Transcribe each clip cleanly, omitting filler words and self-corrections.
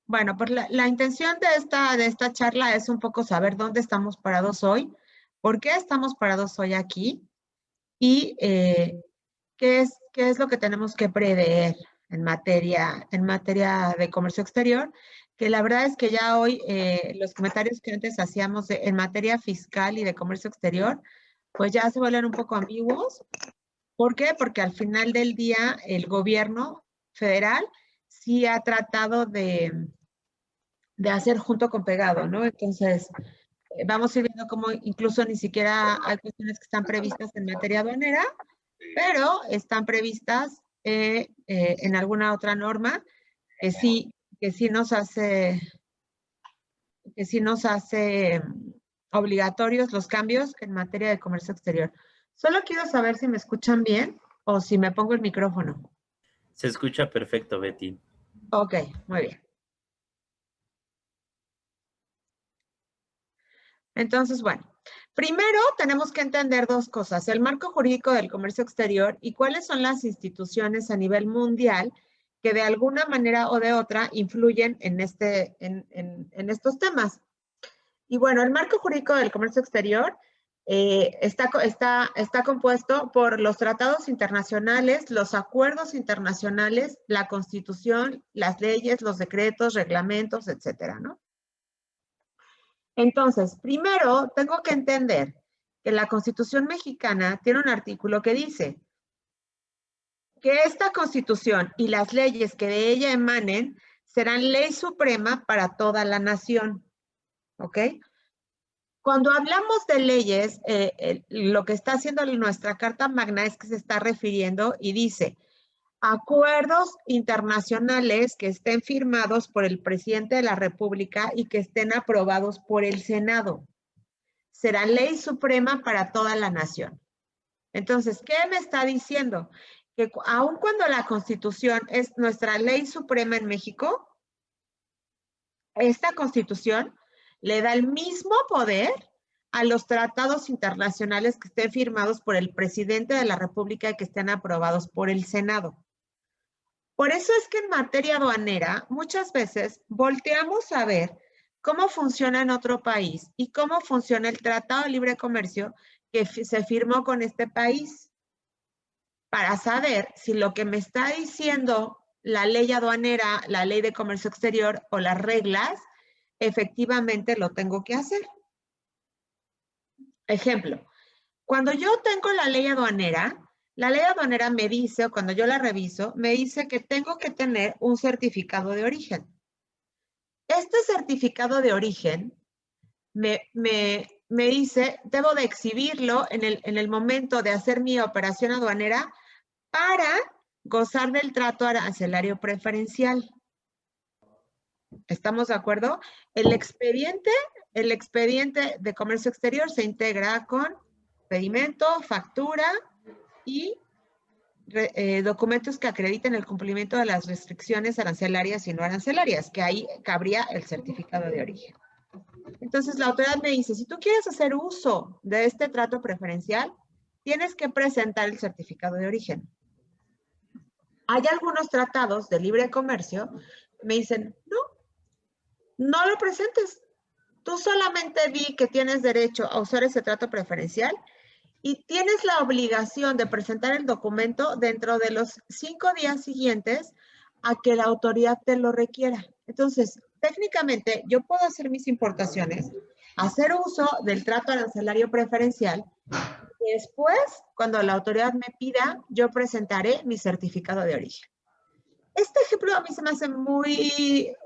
Bueno, pues la intención de esta charla es un poco saber dónde estamos parados hoy, por qué estamos parados hoy aquí y qué es lo que tenemos que prever en materia de comercio exterior, que la verdad es que ya hoy los comentarios que antes hacíamos en materia fiscal y de comercio exterior, pues ya se vuelven un poco ambiguos. ¿Por qué? Porque al final del día el gobierno federal sí ha tratado de hacer junto con pegado, ¿no? Entonces, vamos a ir viendo cómo incluso ni siquiera hay cuestiones que están previstas en materia aduanera, pero están previstas en alguna otra norma que sí nos hace, que sí nos hace obligatorios los cambios en materia de comercio exterior. Solo quiero saber si me escuchan bien o si me pongo el micrófono. Se escucha perfecto, Betty. Ok, muy bien. Entonces, bueno, primero tenemos que entender dos cosas, el marco jurídico del comercio exterior y cuáles son las instituciones a nivel mundial que de alguna manera o de otra influyen en estos temas. Y bueno, el marco jurídico del comercio exterior está compuesto por los tratados internacionales, los acuerdos internacionales, la constitución, las leyes, los decretos, reglamentos, etcétera, ¿no? Entonces, primero tengo que entender que la Constitución mexicana tiene un artículo que dice que esta Constitución y las leyes que de ella emanen serán ley suprema para toda la nación, ¿ok? Cuando hablamos de leyes, lo que está haciendo nuestra Carta Magna es que se está refiriendo y dice acuerdos internacionales que estén firmados por el presidente de la República y que estén aprobados por el Senado. Será ley suprema para toda la nación. Entonces, ¿qué me está diciendo? Que aun cuando la Constitución es nuestra ley suprema en México, esta Constitución le da el mismo poder a los tratados internacionales que estén firmados por el presidente de la República y que estén aprobados por el Senado. Por eso es que en materia aduanera muchas veces volteamos a ver cómo funciona en otro país y cómo funciona el Tratado de Libre Comercio que se firmó con este país para saber si lo que me está diciendo la ley aduanera, la ley de comercio exterior o las reglas, efectivamente lo tengo que hacer. Ejemplo, cuando yo tengo la ley aduanera me dice, o cuando yo la reviso, me dice que tengo que tener un certificado de origen. Este certificado de origen me dice, debo de exhibirlo en el momento de hacer mi operación aduanera para gozar del trato arancelario preferencial. ¿Estamos de acuerdo? El expediente de comercio exterior se integra con pedimento, factura y documentos que acrediten el cumplimiento de las restricciones arancelarias y no arancelarias, que ahí cabría el certificado de origen. Entonces la autoridad me dice, si tú quieres hacer uso de este trato preferencial, tienes que presentar el certificado de origen. Hay algunos tratados de libre comercio que me dicen, no lo presentes. Tú solamente di que tienes derecho a usar ese trato preferencial y tienes la obligación de presentar el documento dentro de los 5 días siguientes a que la autoridad te lo requiera. Entonces, técnicamente, yo puedo hacer mis importaciones, hacer uso del trato arancelario preferencial y después, cuando la autoridad me pida, yo presentaré mi certificado de origen. Este ejemplo a mí se me hace muy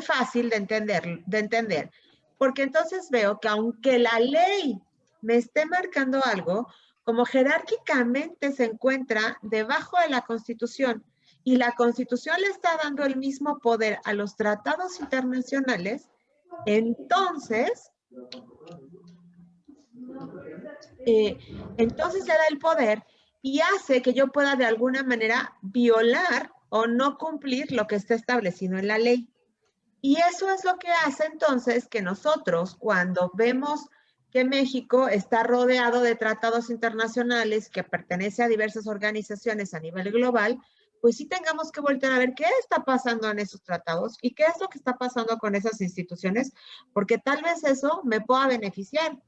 fácil de entender, porque entonces veo que aunque la ley me esté marcando algo, como jerárquicamente se encuentra debajo de la Constitución y la Constitución le está dando el mismo poder a los tratados internacionales, entonces le da el poder y hace que yo pueda de alguna manera violar o no cumplir lo que está establecido en la ley. Y eso es lo que hace entonces que nosotros, cuando vemos que México está rodeado de tratados internacionales que pertenece a diversas organizaciones a nivel global, pues sí tengamos que voltear a ver qué está pasando en esos tratados y qué es lo que está pasando con esas instituciones, porque tal vez eso me pueda beneficiar,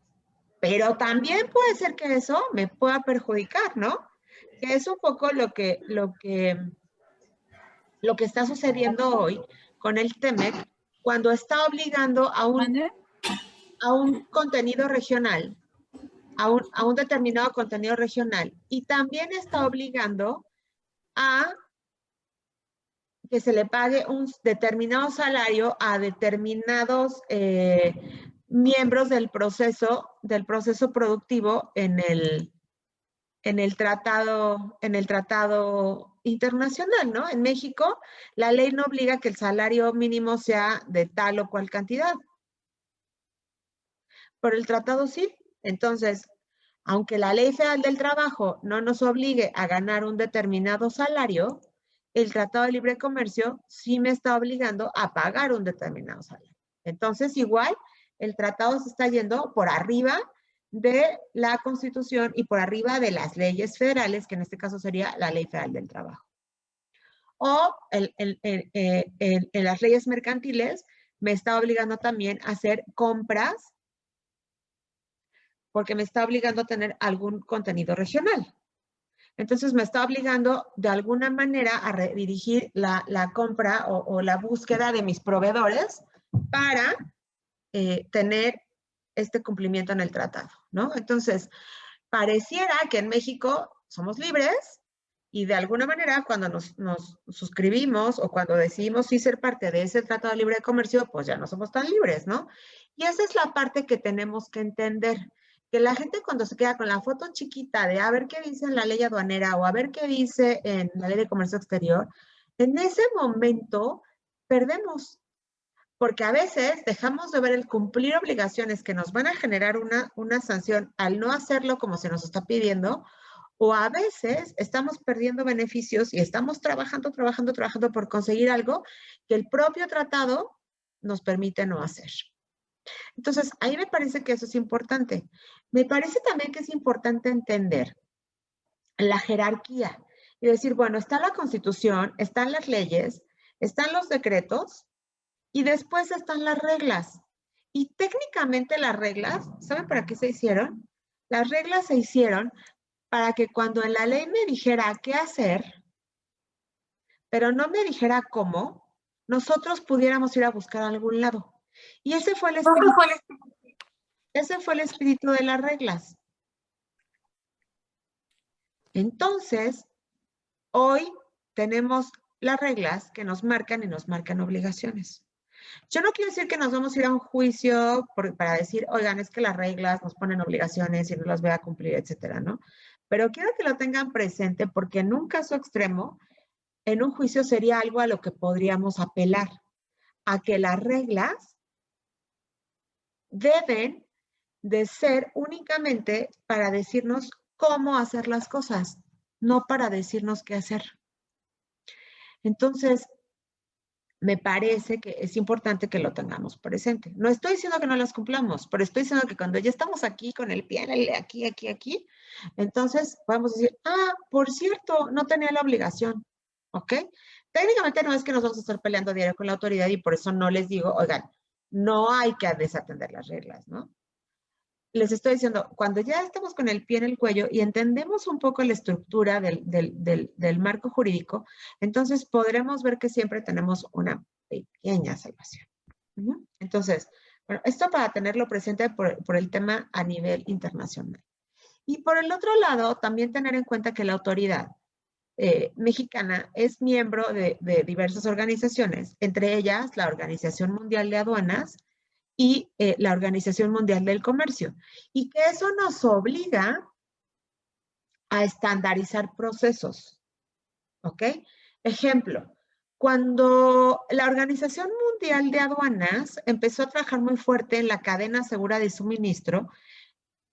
pero también puede ser que eso me pueda perjudicar, ¿no? Que es un poco lo que está sucediendo hoy con el TEMEC cuando está obligando a un contenido regional, a un determinado contenido regional, y también está obligando a que se le pague un determinado salario a determinados miembros del proceso productivo en el tratado internacional, ¿no? En México, la ley no obliga que el salario mínimo sea de tal o cual cantidad. Pero el tratado sí. Entonces, aunque la Ley Federal del Trabajo no nos obligue a ganar un determinado salario, el Tratado de Libre Comercio sí me está obligando a pagar un determinado salario. Entonces, igual, el tratado se está yendo por arriba de la Constitución y por arriba de las leyes federales, que en este caso sería la Ley Federal del Trabajo. O en las leyes mercantiles me está obligando también a hacer compras porque me está obligando a tener algún contenido regional. Entonces me está obligando de alguna manera a redirigir la compra o la búsqueda de mis proveedores para tener este cumplimiento en el tratado, ¿no? Entonces, pareciera que en México somos libres y de alguna manera cuando nos suscribimos o cuando decidimos sí ser parte de ese Tratado de Libre Comercio, pues ya no somos tan libres, ¿no? Y esa es la parte que tenemos que entender, que la gente cuando se queda con la foto chiquita de a ver qué dice en la ley aduanera o a ver qué dice en la ley de comercio exterior, en ese momento perdemos, porque a veces dejamos de ver el cumplir obligaciones que nos van a generar una sanción al no hacerlo como se nos está pidiendo, o a veces estamos perdiendo beneficios y estamos trabajando por conseguir algo que el propio tratado nos permite no hacer. Entonces, ahí me parece que eso es importante. Me parece también que es importante entender la jerarquía y decir, bueno, está la Constitución, están las leyes, están los decretos y después están las reglas. Y técnicamente las reglas, ¿saben para qué se hicieron? Las reglas se hicieron para que cuando en la ley me dijera qué hacer, pero no me dijera cómo, nosotros pudiéramos ir a buscar a algún lado. Y ese fue el espíritu de las reglas. Entonces, hoy tenemos las reglas que nos marcan y nos marcan obligaciones. Yo no quiero decir que nos vamos a ir a un juicio para decir, oigan, es que las reglas nos ponen obligaciones y no las voy a cumplir, etcétera, ¿no? Pero quiero que lo tengan presente porque en un caso extremo, en un juicio sería algo a lo que podríamos apelar, a que las reglas deben de ser únicamente para decirnos cómo hacer las cosas, no para decirnos qué hacer. Entonces, me parece que es importante que lo tengamos presente. No estoy diciendo que no las cumplamos, pero estoy diciendo que cuando ya estamos aquí con el pie aquí, entonces podemos decir, por cierto, no tenía la obligación, ¿ok? Técnicamente no es que nos vamos a estar peleando diario con la autoridad y por eso no les digo, oigan, no hay que desatender las reglas, ¿no? Les estoy diciendo, cuando ya estamos con el pie en el cuello y entendemos un poco la estructura del marco jurídico, entonces podremos ver que siempre tenemos una pequeña salvación. Entonces, bueno, esto para tenerlo presente por el tema a nivel internacional. Y por el otro lado, también tener en cuenta que la autoridad mexicana es miembro de diversas organizaciones, entre ellas la Organización Mundial de Aduanas, y la Organización Mundial del Comercio. Y que eso nos obliga a estandarizar procesos. ¿Ok? Ejemplo, cuando la Organización Mundial de Aduanas empezó a trabajar muy fuerte en la cadena segura de suministro,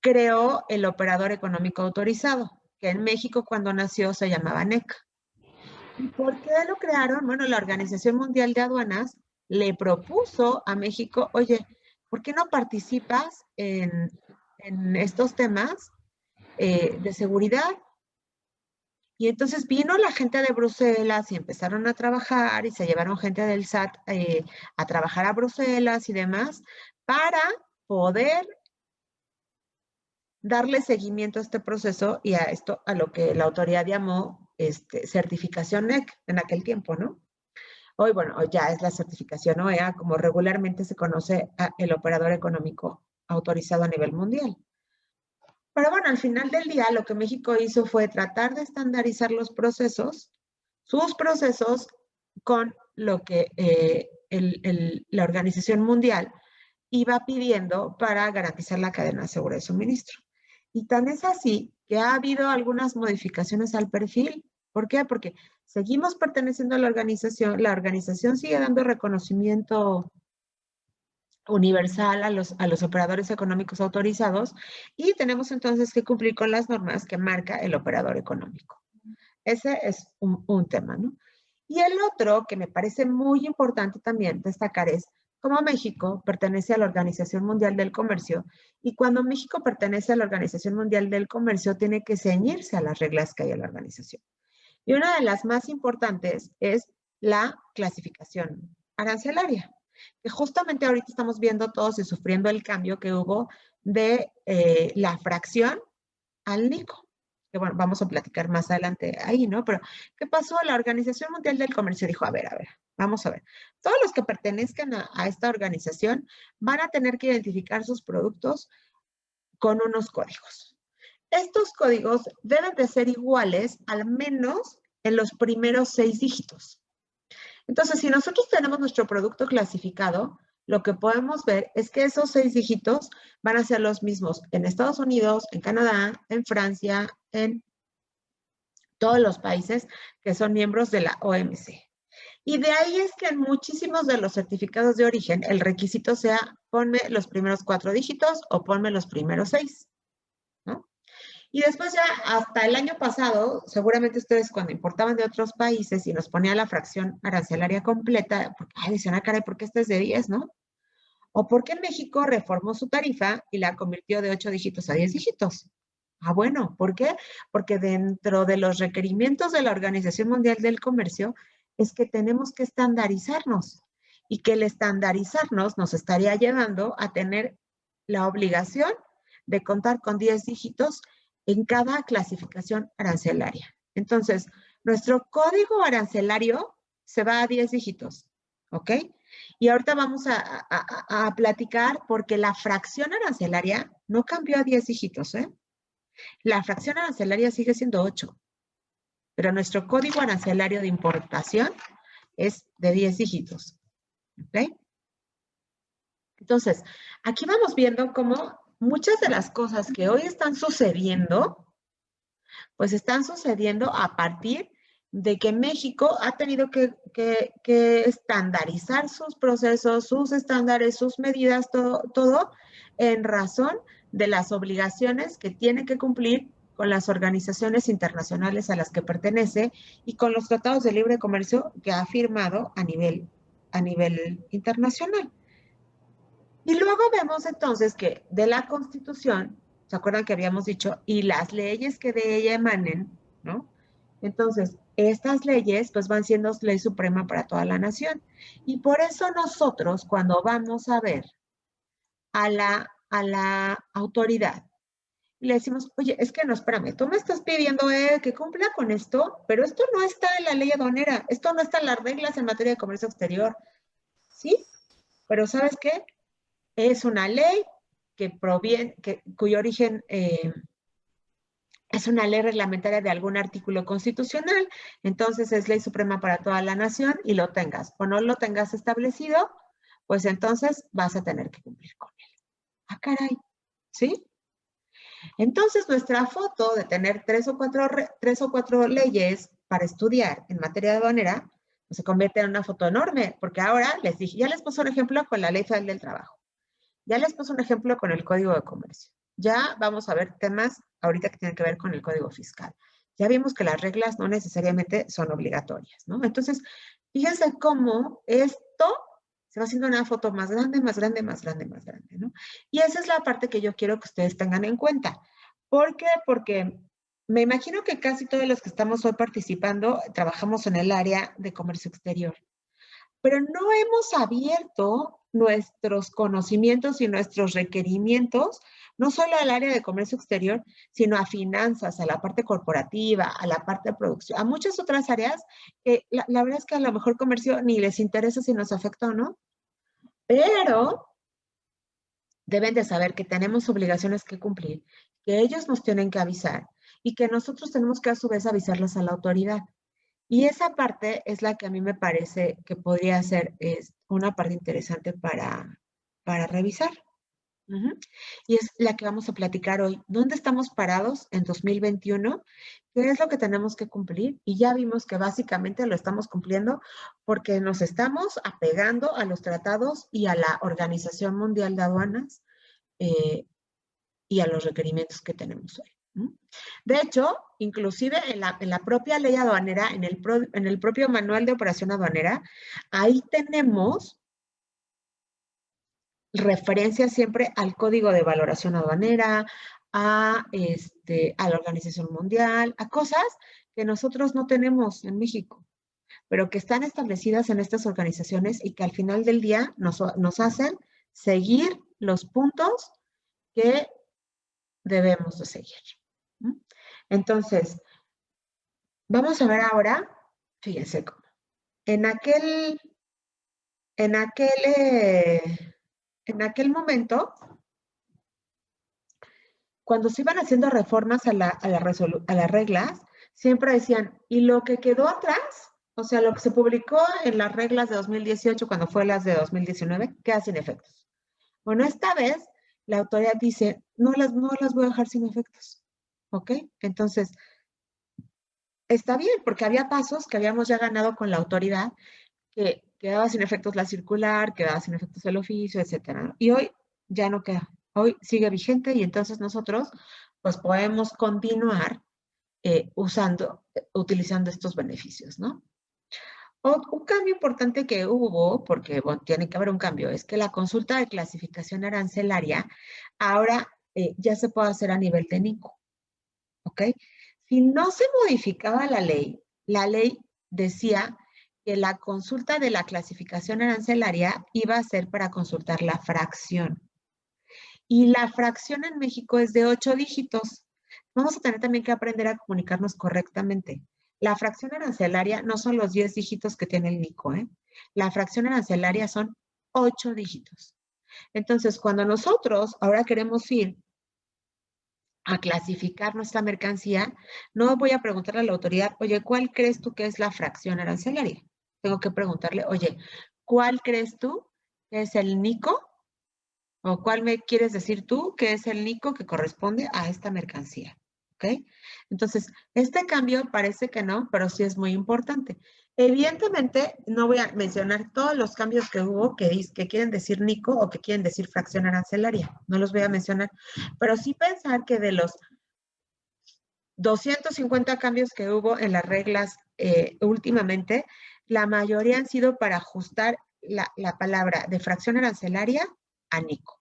creó el operador económico autorizado, que en México cuando nació se llamaba NEC. ¿Y por qué lo crearon? Bueno, la Organización Mundial de Aduanas le propuso a México, oye, ¿por qué no participas en estos temas de seguridad? Y entonces vino la gente de Bruselas y empezaron a trabajar y se llevaron gente del SAT a trabajar a Bruselas y demás para poder darle seguimiento a este proceso y a esto, a lo que la autoridad llamó certificación NEC en aquel tiempo, ¿no? Hoy, bueno, hoy ya es la certificación OEA, como regularmente se conoce el operador económico autorizado a nivel mundial. Pero bueno, al final del día lo que México hizo fue tratar de estandarizar los procesos, sus procesos, con lo que la Organización Mundial iba pidiendo para garantizar la cadena segura de suministro. Y tan es así que ha habido algunas modificaciones al perfil. ¿Por qué? Porque seguimos perteneciendo a la organización sigue dando reconocimiento universal a los operadores económicos autorizados y tenemos entonces que cumplir con las normas que marca el operador económico. Ese es un tema, ¿no? Y el otro que me parece muy importante también destacar es cómo México pertenece a la Organización Mundial del Comercio y cuando México pertenece a la Organización Mundial del Comercio tiene que ceñirse a las reglas que hay en la organización. Y una de las más importantes es la clasificación arancelaria, que justamente ahorita estamos viendo todos y sufriendo el cambio que hubo de la fracción al NICO. Que bueno, vamos a platicar más adelante ahí, ¿no? Pero, ¿qué pasó? La Organización Mundial del Comercio dijo, a ver, vamos a ver. Todos los que pertenezcan a esta organización van a tener que identificar sus productos con unos códigos. Estos códigos deben de ser iguales al menos en los primeros 6 dígitos. Entonces, si nosotros tenemos nuestro producto clasificado, lo que podemos ver es que esos 6 dígitos van a ser los mismos en Estados Unidos, en Canadá, en Francia, en todos los países que son miembros de la OMC. Y de ahí es que en muchísimos de los certificados de origen el requisito sea ponme los primeros 4 dígitos o ponme los primeros 6, ¿no? Y después ya hasta el año pasado, seguramente ustedes cuando importaban de otros países y nos ponía la fracción arancelaria completa, porque decían, caray, ¿por qué esta es de 10, no? O porque en México reformó su tarifa y la convirtió de 8 dígitos a 10 dígitos. Bueno, ¿por qué? Porque dentro de los requerimientos de la Organización Mundial del Comercio es que tenemos que estandarizarnos y que el estandarizarnos nos estaría llevando a tener la obligación de contar con 10 dígitos en cada clasificación arancelaria. Entonces, nuestro código arancelario se va a 10 dígitos, ¿ok? Y ahorita vamos a platicar porque la fracción arancelaria no cambió a 10 dígitos, ¿eh? La fracción arancelaria sigue siendo 8, pero nuestro código arancelario de importación es de 10 dígitos, ¿ok? Entonces, aquí vamos viendo cómo muchas de las cosas que hoy están sucediendo, pues están sucediendo a partir de que México ha tenido que estandarizar sus procesos, sus estándares, sus medidas, todo en razón de las obligaciones que tiene que cumplir con las organizaciones internacionales a las que pertenece y con los tratados de libre comercio que ha firmado a nivel internacional. Y luego vemos entonces que de la Constitución, ¿se acuerdan que habíamos dicho? Y las leyes que de ella emanen, ¿no? Entonces, estas leyes pues van siendo ley suprema para toda la nación. Y por eso nosotros, cuando vamos a ver a la autoridad, le decimos, oye, es que no, espérame, tú me estás pidiendo que cumpla con esto, pero esto no está en la ley aduanera, esto no está en las reglas en materia de comercio exterior. ¿Sí? Pero ¿sabes qué? Es una ley que proviene, cuyo origen es una ley reglamentaria de algún artículo constitucional, entonces es ley suprema para toda la nación y lo tengas o no lo tengas establecido, pues entonces vas a tener que cumplir con él. Caray, ¿sí? Entonces nuestra foto de tener tres o cuatro leyes para estudiar en materia aduanera, pues se convierte en una foto enorme, porque ahora les dije, ya les puse un ejemplo con la Ley Federal del Trabajo. Ya les puse un ejemplo con el Código de Comercio. Ya vamos a ver temas ahorita que tienen que ver con el Código Fiscal. Ya vimos que las reglas no necesariamente son obligatorias, ¿no? Entonces, fíjense cómo esto se va haciendo una foto más grande, más grande, más grande, más grande, ¿no? Y esa es la parte que yo quiero que ustedes tengan en cuenta. ¿Por qué? Porque Me imagino que casi todos los que estamos hoy participando trabajamos en el área de comercio exterior, pero no hemos abierto nuestros conocimientos y nuestros requerimientos, no solo al área de comercio exterior, sino a finanzas, a la parte corporativa, a la parte de producción, a muchas otras áreas que la verdad es que a lo mejor comercio ni les interesa si nos afecta o no, pero deben de saber que tenemos obligaciones que cumplir, que ellos nos tienen que avisar y que nosotros tenemos que a su vez avisarles a la autoridad. Y esa parte es la que a mí me parece que podría ser una parte interesante para revisar. Y es la que vamos a platicar hoy. ¿Dónde estamos parados en 2021? ¿Qué es lo que tenemos que cumplir? Y ya vimos que básicamente lo estamos cumpliendo porque nos estamos apegando a los tratados y a la Organización Mundial de Aduanas y a los requerimientos que tenemos hoy. De hecho, inclusive en la propia ley aduanera, en el propio manual de operación aduanera, ahí tenemos referencia siempre al Código de Valoración Aduanera, a la Organización Mundial, a cosas que nosotros no tenemos en México, pero que están establecidas en estas organizaciones y que al final del día nos hacen seguir los puntos que debemos de seguir. Entonces, vamos a ver ahora, fíjense cómo, en aquel momento, cuando se iban haciendo reformas a las reglas, siempre decían, y lo que quedó atrás, o sea, lo que se publicó en las reglas de 2018, cuando fue las de 2019, queda sin efectos. Bueno, esta vez la autoridad dice, no las voy a dejar sin efectos, ¿ok? Entonces, está bien, porque había pasos que habíamos ya ganado con la autoridad, que quedaba sin efectos la circular, quedaba sin efectos el oficio, etcétera. Y hoy ya no queda. Hoy sigue vigente y entonces nosotros pues podemos continuar utilizando estos beneficios, ¿no? Un cambio importante que hubo, porque bueno, tiene que haber un cambio, es que la consulta de clasificación arancelaria ahora ya se puede hacer a nivel de NICO, ¿ok? Si no se modificaba la ley decía que la consulta de la clasificación arancelaria iba a ser para consultar la fracción. Y la fracción en México es de 8 dígitos. Vamos a tener también que aprender a comunicarnos correctamente. La fracción arancelaria no son los 10 dígitos que tiene el NICO, ¿eh? La fracción arancelaria son 8 dígitos. Entonces, cuando nosotros ahora queremos ir a clasificar nuestra mercancía, no voy a preguntarle a la autoridad, oye, ¿cuál crees tú que es la fracción arancelaria? Tengo que preguntarle, oye, ¿cuál crees tú que es el NICO? ¿O cuál me quieres decir tú que es el NICO que corresponde a esta mercancía? ¿Ok? Entonces, este cambio parece que no, pero sí es muy importante. Evidentemente, no voy a mencionar todos los cambios que hubo que quieren decir NICO o que quieren decir fracción arancelaria. No los voy a mencionar, pero sí pensar que de los 250 cambios que hubo en las reglas últimamente, la mayoría han sido para ajustar la palabra de fracción arancelaria a NICO.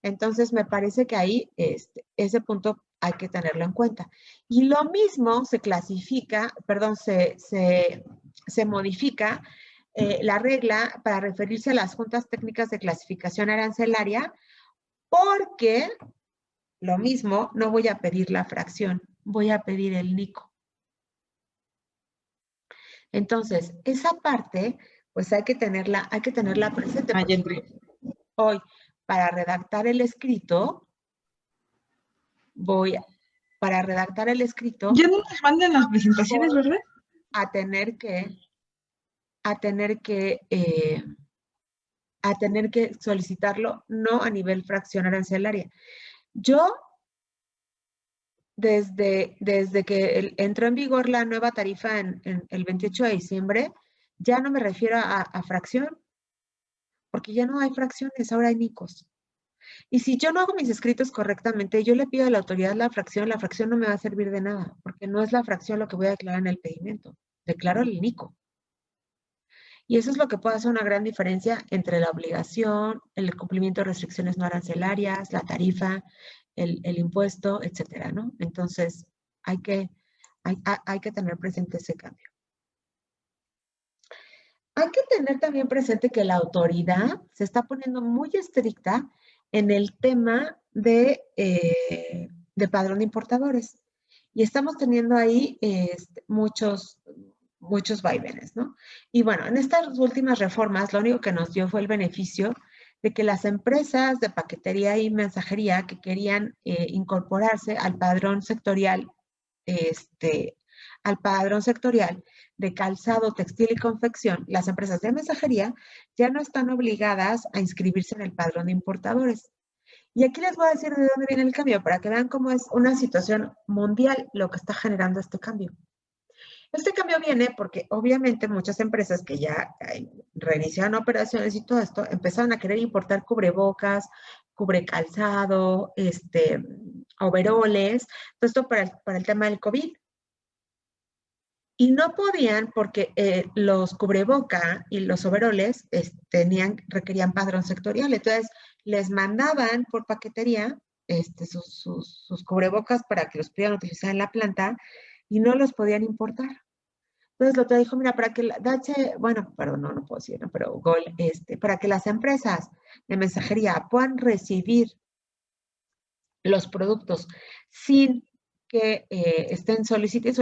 Entonces, me parece que ahí ese punto hay que tenerlo en cuenta. Y lo mismo se clasifica, perdón, se modifica la regla para referirse a las juntas técnicas de clasificación arancelaria, porque lo mismo, no voy a pedir la fracción, voy a pedir el NICO. Entonces, esa parte, pues hay que tenerla presente. Hoy, para redactar el escrito, para redactar el escrito. Ya no nos mandan las presentaciones, ¿verdad? A tener que solicitarlo, no a nivel fracción arancelaria. Yo, desde que entró en vigor la nueva tarifa en el 28 de diciembre, ya no me refiero a fracción, porque ya no hay fracciones, ahora hay NICOs. Y si yo no hago mis escritos correctamente, yo le pido a la autoridad la fracción no me va a servir de nada, porque no es la fracción lo que voy a declarar en el pedimento, declaro el NICO. Y eso es lo que puede hacer una gran diferencia entre la obligación, el cumplimiento de restricciones no arancelarias, la tarifa, el impuesto, etcétera, ¿no? Entonces, hay que tener presente ese cambio. Hay que tener también presente que la autoridad se está poniendo muy estricta en el tema de padrón de importadores. Y estamos teniendo ahí muchos vaivenes, ¿no? Y bueno, en estas últimas reformas, lo único que nos dio fue el beneficio de que las empresas de paquetería y mensajería que querían incorporarse al padrón sectorial, de calzado, textil y confección, las empresas de mensajería ya no están obligadas a inscribirse en el padrón de importadores. Y aquí les voy a decir de dónde viene el cambio, para que vean cómo es una situación mundial lo que está generando este cambio. Este cambio viene porque obviamente muchas empresas que ya reiniciaron operaciones y todo esto, empezaron a querer importar cubrebocas, cubrecalzado, overoles, todo esto para el tema del COVID. Y no podían porque los cubreboca y los overoles requerían padrón sectorial. Entonces, les mandaban por paquetería sus cubrebocas para que los pudieran utilizar en la planta y no los podían importar. Entonces, lo que dijo, mira, para que no puedo decir, ¿no? Pero para que las empresas de mensajería puedan recibir los productos sin que estén solicite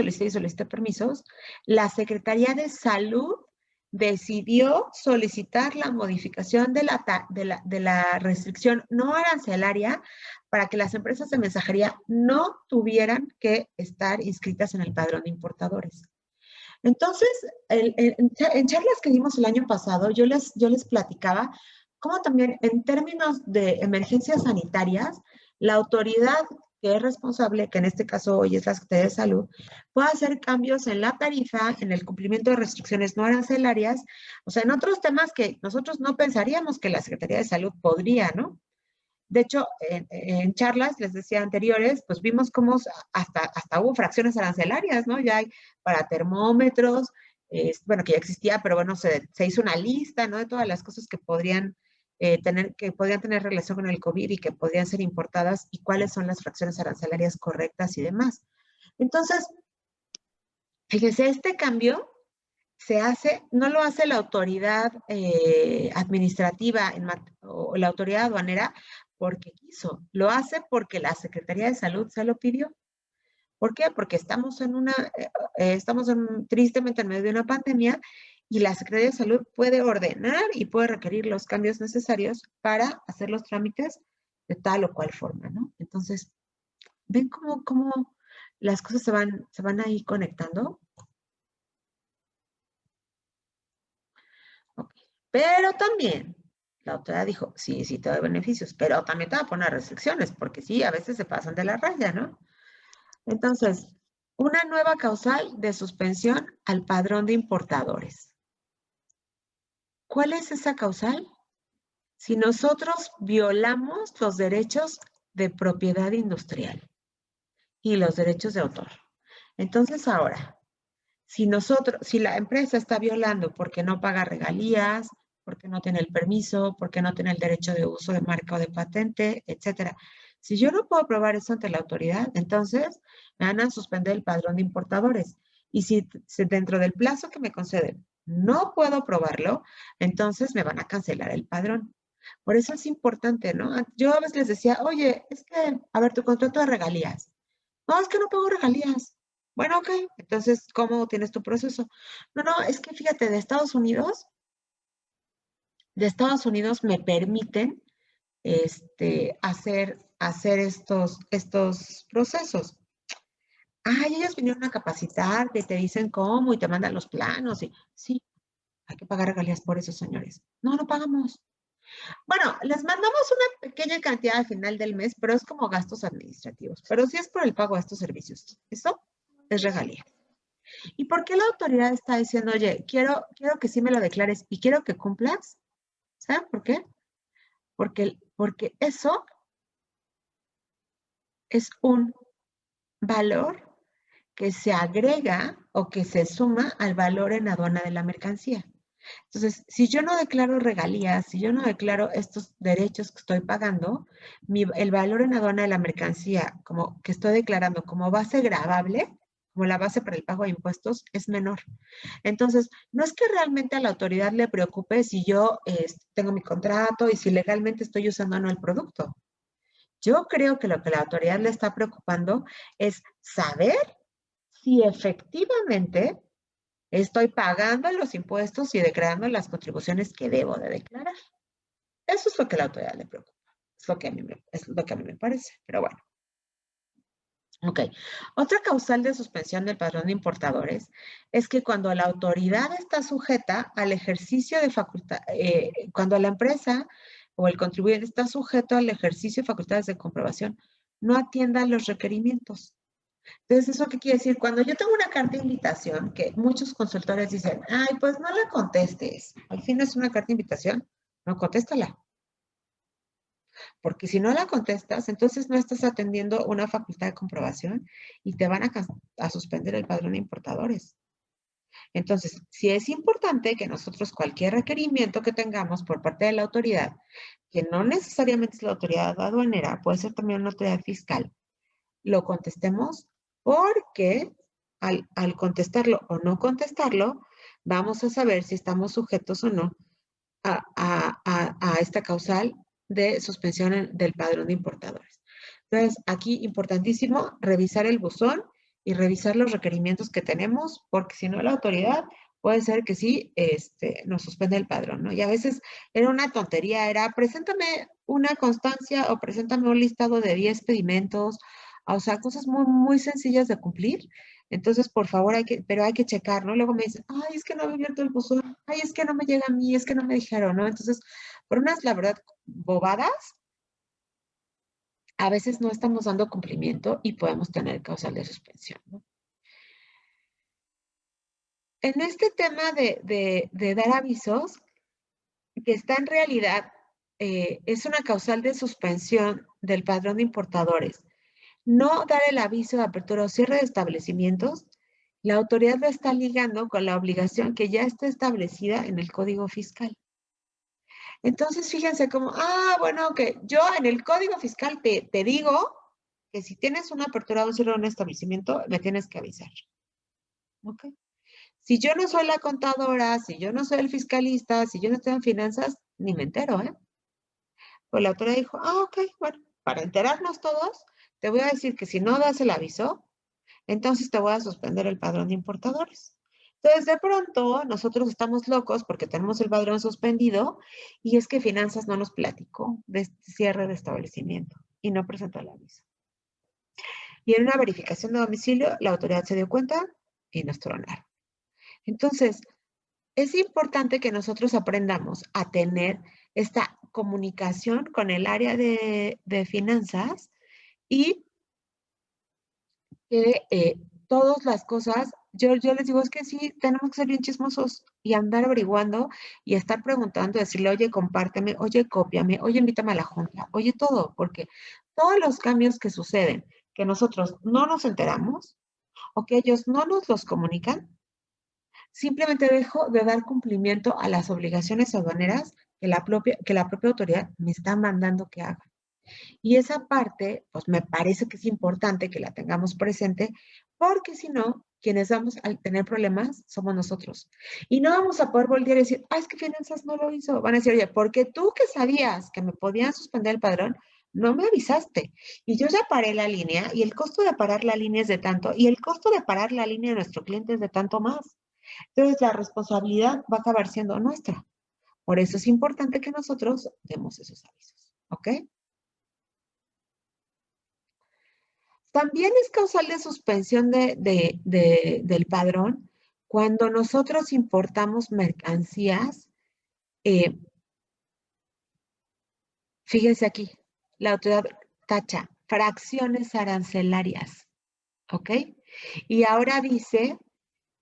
permisos, la Secretaría de Salud decidió solicitar la modificación de la restricción no arancelaria para que las empresas de mensajería no tuvieran que estar inscritas en el padrón de importadores. Entonces, en charlas que dimos el año pasado, yo les platicaba cómo también en términos de emergencias sanitarias, la autoridad que es responsable, que en este caso hoy es la Secretaría de Salud, puede hacer cambios en la tarifa, en el cumplimiento de restricciones no arancelarias, o sea, en otros temas que nosotros no pensaríamos que la Secretaría de Salud podría, ¿no? De hecho, en charlas, les decía anteriores, pues vimos cómo hasta hubo fracciones arancelarias, ¿no? Ya hay para termómetros, bueno, que ya existía, pero bueno, se hizo una lista, ¿no? De todas las cosas que podrían tener relación con el COVID y que podrían ser importadas y cuáles son las fracciones arancelarias correctas y demás. Entonces, fíjense, este cambio no lo hace la autoridad administrativa o la autoridad aduanera porque quiso, lo hace porque la Secretaría de Salud se lo pidió. ¿Por qué? Porque estamos tristemente en medio de una pandemia y la Secretaría de Salud puede ordenar y puede requerir los cambios necesarios para hacer los trámites de tal o cual forma, ¿no? Entonces, ¿ven cómo las cosas se van ahí conectando? Okay. Pero también la autoridad dijo, sí, te doy beneficios, pero también te va a poner restricciones, porque sí, a veces se pasan de la raya, ¿no? Entonces, una nueva causal de suspensión al padrón de importadores. ¿Cuál es esa causal? Si nosotros violamos los derechos de propiedad industrial y los derechos de autor. Entonces, ahora, si la empresa está violando porque no paga regalías, porque no tiene el permiso, porque no tiene el derecho de uso de marca o de patente, etcétera. Si yo no puedo probar eso ante la autoridad, entonces me van a suspender el padrón de importadores. Y si dentro del plazo que me conceden no puedo probarlo, entonces me van a cancelar el padrón. Por eso es importante, ¿no? Yo a veces les decía, oye, a ver, tu contrato de regalías. No, es que no pago regalías. Bueno, ok, entonces, ¿cómo tienes tu proceso? No, es que fíjate, de Estados Unidos me permiten hacer estos procesos. Ellos vinieron a capacitarte y te dicen cómo y te mandan los planos. Y sí, hay que pagar regalías por eso, señores. No pagamos. Bueno, les mandamos una pequeña cantidad al final del mes, pero es como gastos administrativos. Pero sí es por el pago de estos servicios. Eso es regalía. ¿Y por qué la autoridad está diciendo, oye, quiero que sí me lo declares y quiero que cumplas? ¿Saben por qué? Porque eso es un valor que se agrega o que se suma al valor en aduana de la mercancía. Entonces, si yo no declaro regalías, si yo no declaro estos derechos que estoy pagando, el valor en aduana de la mercancía como que estoy declarando como base gravable, como la base para el pago de impuestos, es menor. Entonces, no es que realmente a la autoridad le preocupe si yo tengo mi contrato y si legalmente estoy usando o no el producto. Yo creo que lo que la autoridad le está preocupando es saber si efectivamente estoy pagando los impuestos y declarando las contribuciones que debo de declarar. Eso es lo que a la autoridad le preocupa. Es lo que a mí me parece. Pero bueno. Ok. Otra causal de suspensión del padrón de importadores es que cuando la autoridad está sujeta al ejercicio de facultad, cuando la empresa o el contribuyente está sujeto al ejercicio de facultades de comprobación, no atienda los requerimientos. Entonces, ¿eso qué quiere decir? Cuando yo tengo una carta de invitación, que muchos consultores dicen, ay, pues no la contestes. Al fin es una carta de invitación, no contéstala. Porque si no la contestas, entonces no estás atendiendo una facultad de comprobación y te van a suspender el padrón de importadores. Entonces, sí es importante que nosotros cualquier requerimiento que tengamos por parte de la autoridad, que no necesariamente es la autoridad aduanera, puede ser también una autoridad fiscal, lo contestemos porque al contestarlo o no contestarlo, vamos a saber si estamos sujetos o no a esta causal de suspensión del padrón de importadores. Entonces, aquí importantísimo revisar el buzón y revisar los requerimientos que tenemos, porque si no la autoridad puede ser que sí nos suspende el padrón, ¿no? Y a veces era una tontería, era preséntame una constancia o preséntame un listado de 10 pedimentos, o sea, cosas muy, muy sencillas de cumplir. Entonces, por favor, pero hay que checar, ¿no? Luego me dicen, ay, es que no he abierto el buzón, ay, es que no me llega a mí, es que no me dijeron, ¿no? Entonces, por unas, la verdad, bobadas, a veces no estamos dando cumplimiento y podemos tener causal de suspensión, ¿no? En este tema de dar avisos, que está en realidad, es una causal de suspensión del padrón de importadores. No dar el aviso de apertura o cierre de establecimientos, la autoridad lo está ligando con la obligación que ya está establecida en el Código Fiscal. Entonces, fíjense como, bueno, que yo en el Código Fiscal te digo que si tienes una apertura o un cierre de un establecimiento, me tienes que avisar. ¿Ok? Si yo no soy la contadora, si yo no soy el fiscalista, si yo no estoy en finanzas, ni me entero, ¿eh? Pues la autoridad dijo, ok, bueno, para enterarnos todos, te voy a decir que si no das el aviso, entonces te voy a suspender el padrón de importadores. Entonces, de pronto, nosotros estamos locos porque tenemos el padrón suspendido y es que Finanzas no nos platicó de este cierre de establecimiento y no presentó el aviso. Y en una verificación de domicilio, la autoridad se dio cuenta y nos tronaron. Entonces, es importante que nosotros aprendamos a tener esta comunicación con el área de finanzas y que todas las cosas, yo les digo, es que sí, tenemos que ser bien chismosos y andar averiguando y estar preguntando, decirle, oye, compárteme, oye, cópiame, oye, invítame a la junta, oye, todo, porque todos los cambios que suceden, que nosotros no nos enteramos o que ellos no nos los comunican, simplemente dejo de dar cumplimiento a las obligaciones aduaneras que la propia autoridad me está mandando que haga. Y esa parte, pues me parece que es importante que la tengamos presente, porque si no, quienes vamos a tener problemas somos nosotros. Y no vamos a poder volver a decir, es que Finanzas no lo hizo. Van a decir, oye, porque tú que sabías que me podían suspender el padrón, no me avisaste. Y yo ya paré la línea y el costo de parar la línea es de tanto y el costo de parar la línea de nuestro cliente es de tanto más. Entonces la responsabilidad va a acabar siendo nuestra. Por eso es importante que nosotros demos esos avisos. ¿Ok? También es causal de suspensión del padrón cuando nosotros importamos mercancías. eh, Fíjense aquí, la autoridad tacha fracciones arancelarias, ¿ok? Y ahora dice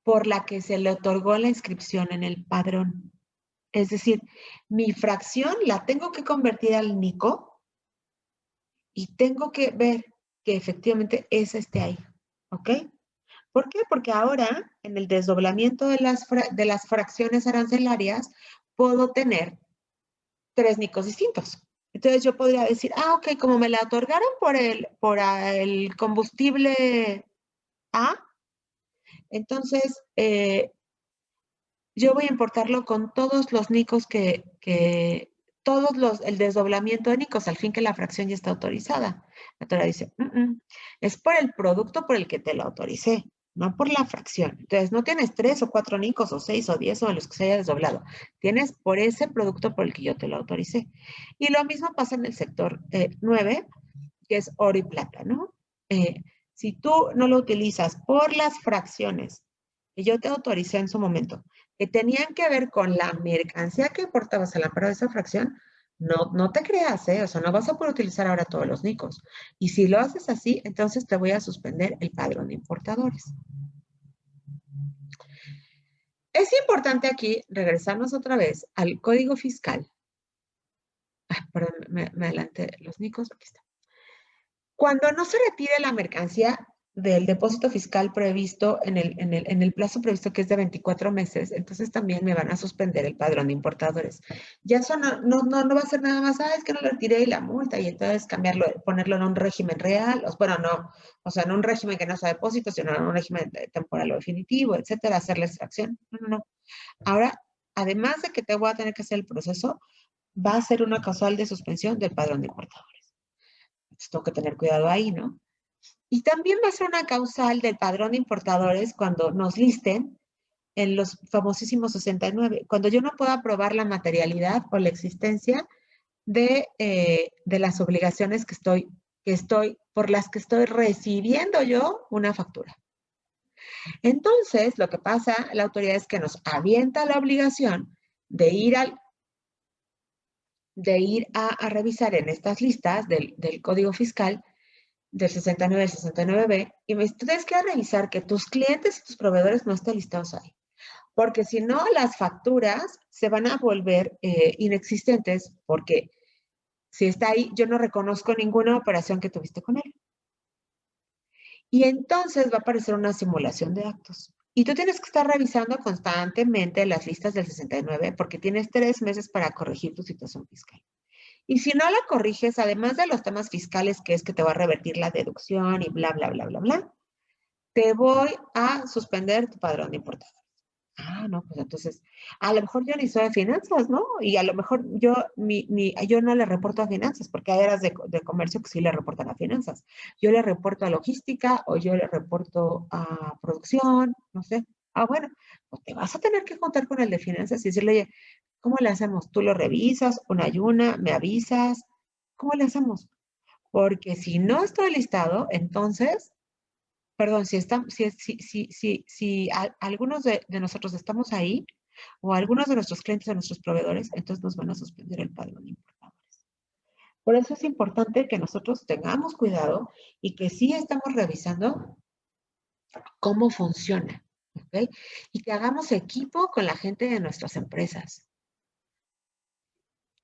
por la que se le otorgó la inscripción en el padrón. Es decir, mi fracción la tengo que convertir al NICO y tengo que ver que efectivamente esa esté ahí, ¿ok? ¿Por qué? Porque ahora, en el desdoblamiento de las fracciones arancelarias, puedo tener 3 NICOs distintos. Entonces yo podría decir, ok, como me la otorgaron por el combustible A, entonces yo voy a importarlo con todos los NICOs el desdoblamiento de NICOs, al fin que la fracción ya está autorizada. La autora dice, es por el producto por el que te lo autoricé, no por la fracción. Entonces, no tienes 3 o 4 NICOs o 6 o 10 o de los que se haya desdoblado. Tienes por ese producto por el que yo te lo autoricé. Y lo mismo pasa en el sector 9, que es oro y plata, ¿no? Si tú no lo utilizas por las fracciones que yo te autoricé en su momento, que tenían que ver con la mercancía que portabas al amparo de esa fracción, no te creas, ¿eh? O sea, no vas a poder utilizar ahora todos los NICOs. Y si lo haces así, entonces te voy a suspender el padrón de importadores. Es importante aquí regresarnos otra vez al código fiscal. Perdón, me adelanté los NICOs, aquí está. Cuando no se retire la mercancía del depósito fiscal previsto en el plazo previsto, que es de 24 meses, entonces también me van a suspender el padrón de importadores. Ya eso no va a ser nada más, es que no lo retiré y la multa, y entonces cambiarlo, ponerlo en un régimen real, bueno, no, o sea, en un régimen que no sea depósito, sino en un régimen temporal o definitivo, etcétera, hacer la extracción. No. Ahora, además de que te voy a tener que hacer el proceso, va a ser una causal de suspensión del padrón de importadores. Entonces, tengo que tener cuidado ahí, ¿no? Y también va a ser una causal del padrón de importadores cuando nos listen en los famosísimos 69, cuando yo no pueda probar la materialidad o la existencia de las obligaciones por las que estoy recibiendo yo una factura. Entonces, lo que pasa, la autoridad es que nos avienta la obligación de ir a revisar en estas listas del Código Fiscal del 69 y del 69B, y me tienes que revisar que tus clientes y tus proveedores no estén listados ahí. Porque si no, las facturas se van a volver inexistentes, porque si está ahí, yo no reconozco ninguna operación que tuviste con él. Y entonces va a aparecer una simulación de actos. Y tú tienes que estar revisando constantemente las listas del 69, porque tienes 3 meses para corregir tu situación fiscal. Y si no la corriges, además de los temas fiscales, que es que te va a revertir la deducción y bla, bla, bla, bla, bla, te voy a suspender tu padrón de importadores. No, pues entonces, a lo mejor yo ni soy de finanzas, ¿no? Y a lo mejor yo no le reporto a finanzas, porque hay áreas de comercio que sí le reportan a finanzas. Yo le reporto a logística o yo le reporto a producción, no sé. Bueno, pues te vas a tener que contar con el de finanzas y decirle, oye, ¿cómo le hacemos? ¿Tú lo revisas? ¿Una y una? ¿Me avisas? ¿Cómo le hacemos? Porque si no estoy listado, entonces, perdón, si algunos de nosotros estamos ahí, o algunos de nuestros clientes o nuestros proveedores, entonces nos van a suspender el padrón de importadores. Por eso es importante que nosotros tengamos cuidado y que sí estamos revisando cómo funciona, ¿ok? Y que hagamos equipo con la gente de nuestras empresas.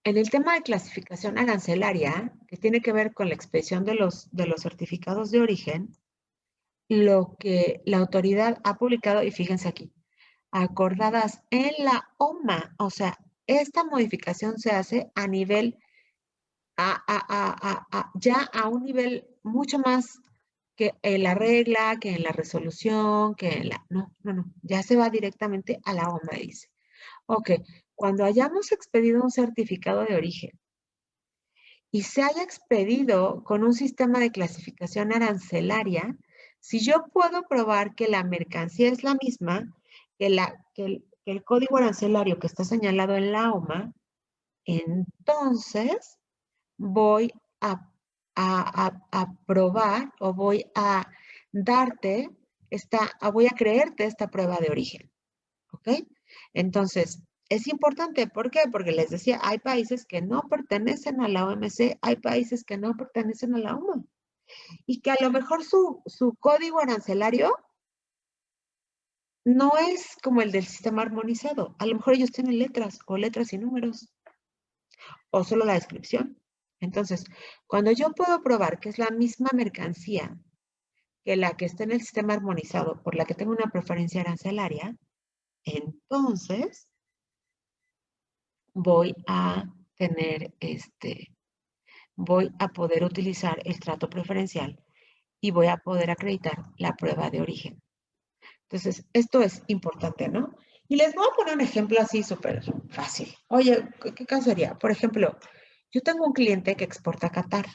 En el tema de clasificación arancelaria, que tiene que ver con la expedición de los certificados de origen, lo que la autoridad ha publicado, y fíjense aquí, acordadas en la OMA, o sea, esta modificación se hace a nivel, ya a un nivel mucho más que en la regla, que en la resolución, que en la, no, ya se va directamente a la OMA, dice. Ok, cuando hayamos expedido un certificado de origen y se haya expedido con un sistema de clasificación arancelaria, si yo puedo probar que la mercancía es la misma, que el código arancelario que está señalado en la OMA, entonces voy a probar o voy a darte voy a creerte esta prueba de origen. ¿Ok? Entonces, es importante, ¿por qué? Porque les decía, hay países que no pertenecen a la OMC, hay países que no pertenecen a la OMA, y que a lo mejor su código arancelario no es como el del sistema armonizado. A lo mejor ellos tienen letras o letras y números, o solo la descripción. Entonces, cuando yo puedo probar que es la misma mercancía, que la que esté en el sistema armonizado por la que tenga una preferencia arancelaria, entonces voy a tener voy a poder utilizar el trato preferencial y voy a poder acreditar la prueba de origen. Entonces, esto es importante, ¿no? Y les voy a poner un ejemplo así súper fácil. Oye, ¿qué caso sería? Por ejemplo, yo tengo un cliente que exporta a Qatar.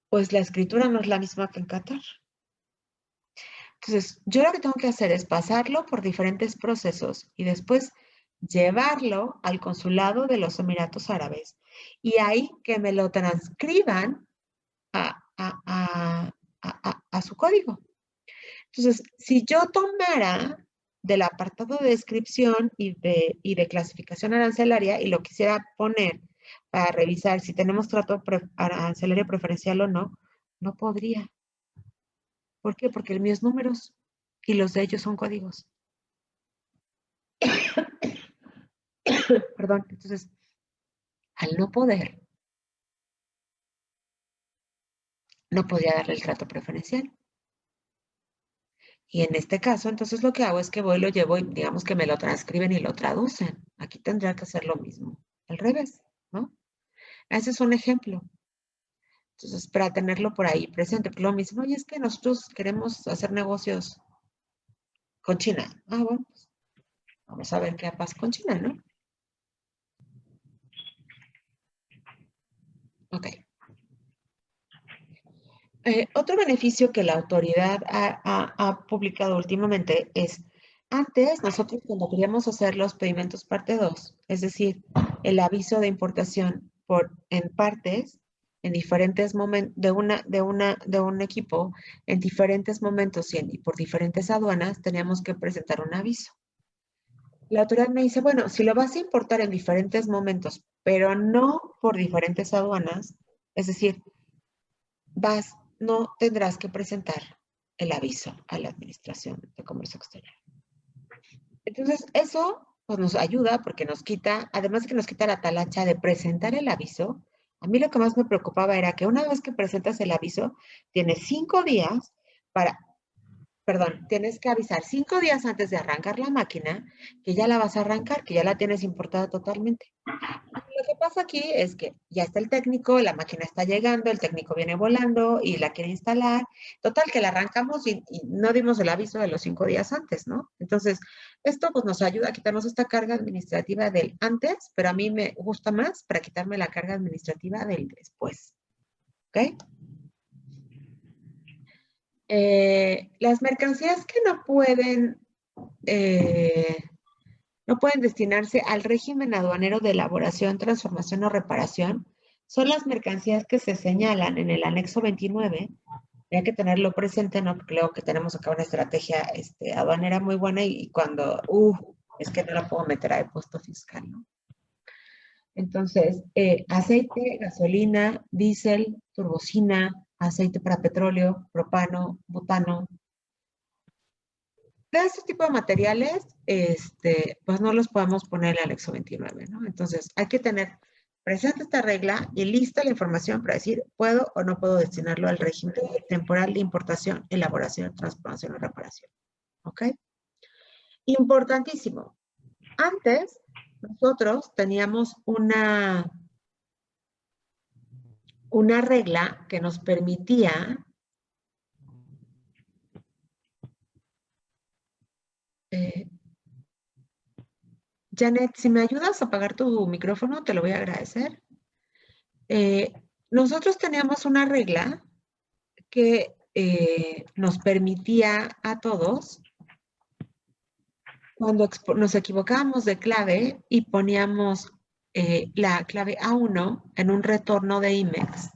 Pues la escritura no es la misma que en Qatar. Entonces, yo lo que tengo que hacer es pasarlo por diferentes procesos y después llevarlo al consulado de los Emiratos Árabes y ahí que me lo transcriban a su código. Entonces, si yo tomara del apartado de descripción y de clasificación arancelaria y lo quisiera poner para revisar si tenemos trato arancelario preferencial o no, no podría. ¿Por qué? Porque el mío es números y los de ellos son códigos. Perdón, entonces, al no poder, no podía darle el trato preferencial. Y en este caso, entonces lo que hago es que voy, lo llevo y digamos que me lo transcriben y lo traducen. Aquí tendría que hacer lo mismo, al revés, ¿no? Ese es un ejemplo. Entonces, para tenerlo por ahí presente, porque lo mismo, oye, es que nosotros queremos hacer negocios con China. Ah, bueno, pues vamos a ver qué pasa con China, ¿no? Ok. Otro beneficio que la autoridad ha publicado últimamente es, antes nosotros cuando queríamos hacer los pedimentos parte 2, es decir, el aviso de importación en partes, en diferentes momentos, de un equipo, en diferentes momentos y por diferentes aduanas, teníamos que presentar un aviso. La autoridad me dice, bueno, si lo vas a importar en diferentes momentos, pero no por diferentes aduanas, es decir, no tendrás que presentar el aviso a la Administración de Comercio Exterior. Entonces, eso pues, nos ayuda porque nos quita, además de que nos quita la talacha de presentar el aviso, a mí lo que más me preocupaba era que una vez que presentas el aviso, tienes 5 días para, perdón, tienes que avisar 5 días antes de arrancar la máquina que ya la vas a arrancar, que ya la tienes importada totalmente. Lo que pasa aquí es que ya está el técnico, la máquina está llegando, el técnico viene volando y la quiere instalar. Total, que la arrancamos y no dimos el aviso de los 5 días antes, ¿no? Entonces, esto pues nos ayuda a quitarnos esta carga administrativa del antes, pero a mí me gusta más para quitarme la carga administrativa del después. ¿Ok? Las mercancías que no pueden destinarse al régimen aduanero de elaboración, transformación o reparación. Son las mercancías que se señalan en el anexo 29. Hay que tenerlo presente, ¿no? Porque luego que tenemos acá una estrategia aduanera muy buena y cuando, es que no la puedo meter a impuesto fiscal, ¿no? Entonces, aceite, gasolina, diésel, turbocina, aceite para petróleo, propano, butano, de este tipo de materiales, pues no los podemos poner en el anexo 29, ¿no? Entonces, hay que tener presente esta regla y lista la información para decir, ¿puedo o no puedo destinarlo al régimen temporal de importación, elaboración, transformación o reparación? ¿Ok? Importantísimo. Antes, nosotros teníamos una regla que nos permitía Janet, si me ayudas a apagar tu micrófono, te lo voy a agradecer. Nosotros teníamos una regla que nos permitía a todos, cuando nos equivocábamos de clave y poníamos la clave A1 en un retorno de IMEX,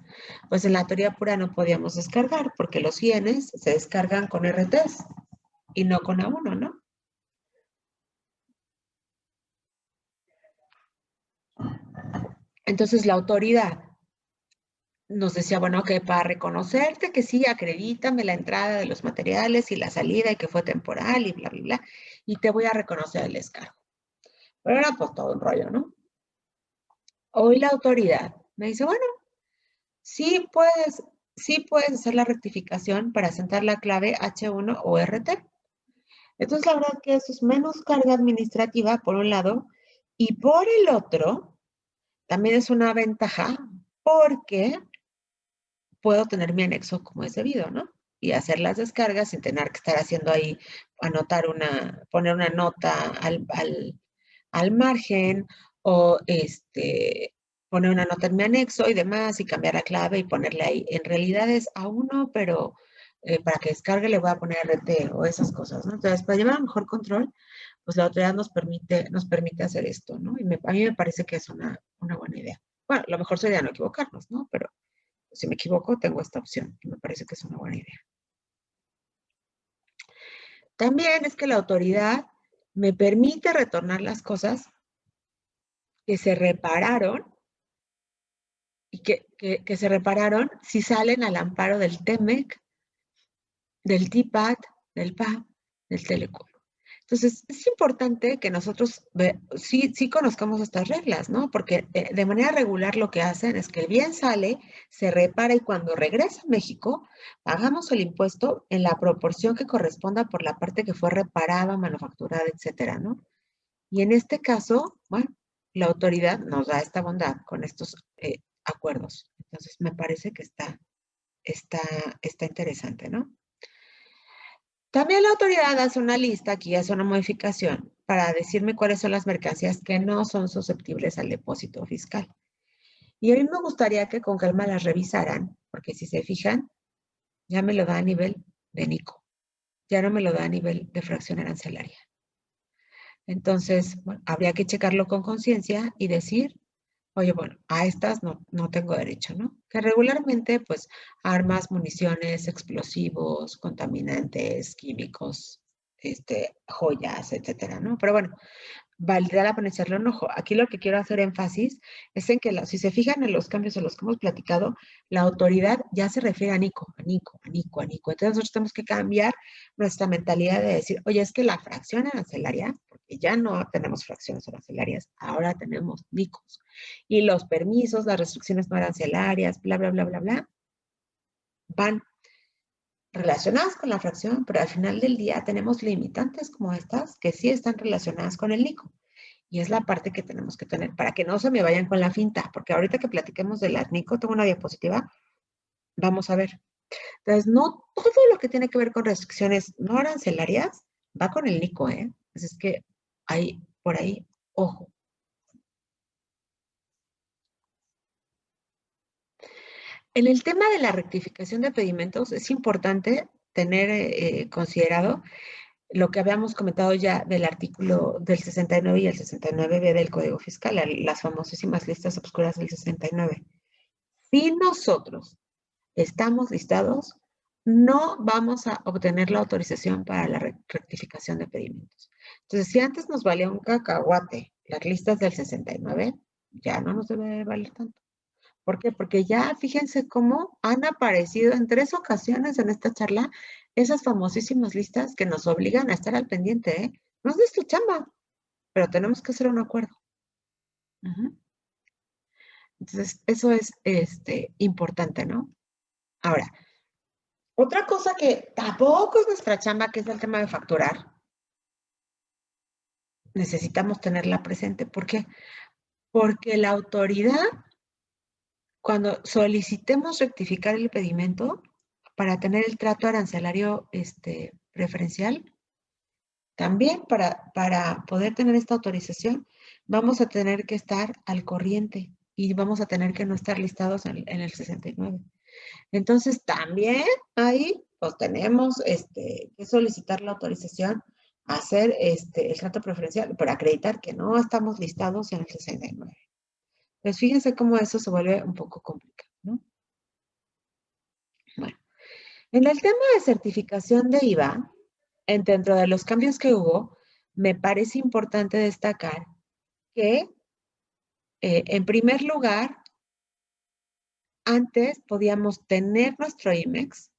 pues en la teoría pura no podíamos descargar, porque los INs se descargan con RTs y no con A1, ¿no? Entonces la autoridad nos decía, bueno, que para reconocerte que sí, acredítame la entrada de los materiales y la salida y que fue temporal y bla, bla, bla, y te voy a reconocer el descargo. Pero era pues todo un rollo, ¿no? Hoy la autoridad me dice, bueno, sí puedes sí puedes hacer la rectificación para sentar la clave H1 o RT. Entonces, la verdad que eso es menos carga administrativa, por un lado, y por el otro, también es una ventaja porque puedo tener mi anexo como es debido, ¿no? Y hacer las descargas sin tener que estar haciendo ahí, poner una nota al margen o poner una nota en mi anexo y demás y cambiar la clave y ponerle ahí. En realidad es A1, pero para que descargue le voy a poner RT o esas cosas, ¿no? Entonces, para llevar un mejor control, pues la autoridad nos permite hacer esto, ¿no? Y a mí me parece que es una buena idea. Bueno, lo mejor sería no equivocarnos, ¿no? Pero si me equivoco, tengo esta opción y me parece que es una buena idea. También es que la autoridad me permite retornar las cosas que se repararon y que se repararon si salen al amparo del TEMEC, del TIPAD, del PAP, del Telecom. Entonces, es importante que nosotros sí conozcamos estas reglas, ¿no? Porque de manera regular lo que hacen es que el bien sale, se repara y cuando regresa a México, pagamos el impuesto en la proporción que corresponda por la parte que fue reparada, manufacturada, etcétera, ¿no? Y en este caso, bueno, la autoridad nos da esta bondad con estos acuerdos. Entonces, me parece que está interesante, ¿no? También la autoridad hace una lista, aquí hace una modificación, para decirme cuáles son las mercancías que no son susceptibles al depósito fiscal. Y a mí me gustaría que con calma las revisaran, porque si se fijan, ya me lo da a nivel de NICO, ya no me lo da a nivel de fracción arancelaria. Entonces, bueno, habría que checarlo con conciencia y decir, oye, bueno, a estas no tengo derecho, ¿no? Que regularmente, pues, armas, municiones, explosivos, contaminantes, químicos, joyas, etcétera, ¿no? Pero bueno, valdría la pena echarle un ojo. Aquí lo que quiero hacer énfasis es en que si se fijan en los cambios en los que hemos platicado, la autoridad ya se refiere a NICO, a NICO, a NICO, a NICO. Entonces nosotros tenemos que cambiar nuestra mentalidad de decir, oye, es que la fracción arancelaria, porque ya no tenemos fracciones arancelarias, ahora tenemos NICOs. Y los permisos, las restricciones no arancelarias, bla, bla, bla, bla, bla, van relacionadas con la fracción, pero al final del día tenemos limitantes como estas que sí están relacionadas con el NICO. Y es la parte que tenemos que tener para que no se me vayan con la finta, porque ahorita que platiquemos del NICO, tengo una diapositiva, vamos a ver. Entonces, no todo lo que tiene que ver con restricciones no arancelarias va con el NICO, ¿eh? Así es que hay por ahí, ojo. En el tema de la rectificación de pedimentos, es importante tener considerado lo que habíamos comentado ya del artículo del 69 y el 69B del Código Fiscal, las famosísimas listas obscuras del 69. Si nosotros estamos listados, no vamos a obtener la autorización para la rectificación de pedimentos. Entonces, si antes nos valía un cacahuate las listas del 69, ya no nos debe valer tanto. ¿Por qué? Porque ya fíjense cómo han aparecido en 3 ocasiones en esta charla esas famosísimas listas que nos obligan a estar al pendiente, ¿eh? No es nuestra chamba, pero tenemos que hacer un acuerdo. Entonces, eso es importante, ¿no? Ahora, otra cosa que tampoco es nuestra chamba, que es el tema de facturar, necesitamos tenerla presente. ¿Por qué? Porque la autoridad, cuando solicitemos rectificar el pedimento para tener el trato arancelario preferencial, también para poder tener esta autorización, vamos a tener que estar al corriente y vamos a tener que no estar listados en el 69. Entonces, también ahí, pues tenemos que solicitar la autorización a hacer el trato preferencial, pero acreditar que no estamos listados en el 69. Pues fíjense cómo eso se vuelve un poco complicado, ¿no? Bueno, en el tema de certificación de IVA, dentro de los cambios que hubo, me parece importante destacar que, en primer lugar, antes podíamos tener nuestro IMEX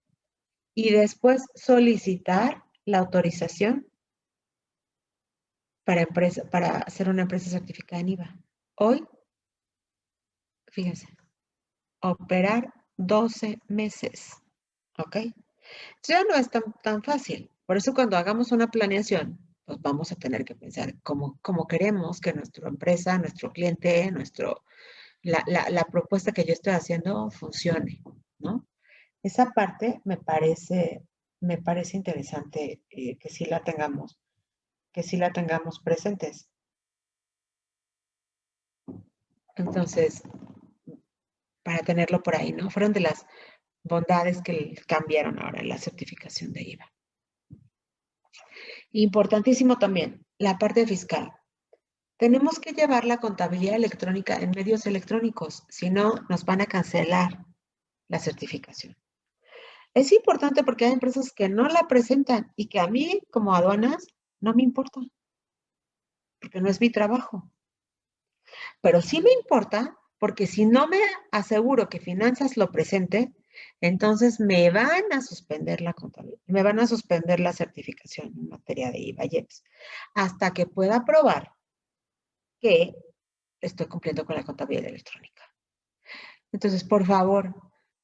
y después solicitar la autorización para ser una empresa certificada en IVA. Hoy, fíjense, operar 12 meses. ¿Ok? Ya no es tan fácil. Por eso cuando hagamos una planeación, pues vamos a tener que pensar cómo queremos que nuestra empresa, nuestro cliente, la propuesta que yo estoy haciendo funcione, ¿no? Esa parte me parece interesante que sí la tengamos presentes. Entonces, para tenerlo por ahí, ¿no? Fueron de las bondades que cambiaron ahora en la certificación de IVA. Importantísimo también, la parte fiscal. Tenemos que llevar la contabilidad electrónica en medios electrónicos, si no, nos van a cancelar la certificación. Es importante porque hay empresas que no la presentan y que a mí, como aduanas, no me importa, porque no es mi trabajo. Pero sí me importa porque si no me aseguro que Finanzas lo presente, entonces me van a suspender la contabilidad, me van a suspender la certificación en materia de IVA y EPS, hasta que pueda probar que estoy cumpliendo con la contabilidad electrónica. Entonces, por favor,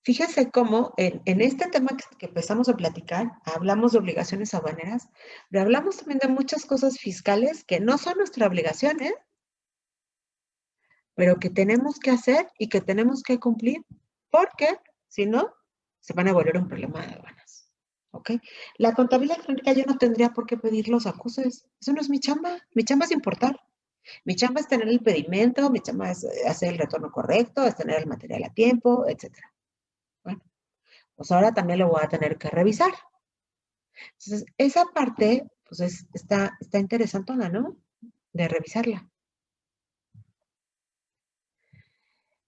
fíjense cómo en este tema que empezamos a platicar, hablamos de obligaciones aduaneras, pero hablamos también de muchas cosas fiscales que no son nuestra obligación, ¿eh? Pero que tenemos que hacer y que tenemos que cumplir, porque si no, se van a volver un problema de aduanas. ¿Ok? La contabilidad electrónica yo no tendría por qué pedir los acuses. Eso no es mi chamba. Mi chamba es importar. Mi chamba es tener el pedimento, mi chamba es hacer el retorno correcto, es tener el material a tiempo, etc. Bueno, pues ahora también lo voy a tener que revisar. Entonces, esa parte, pues está interesantona, ¿no? De revisarla.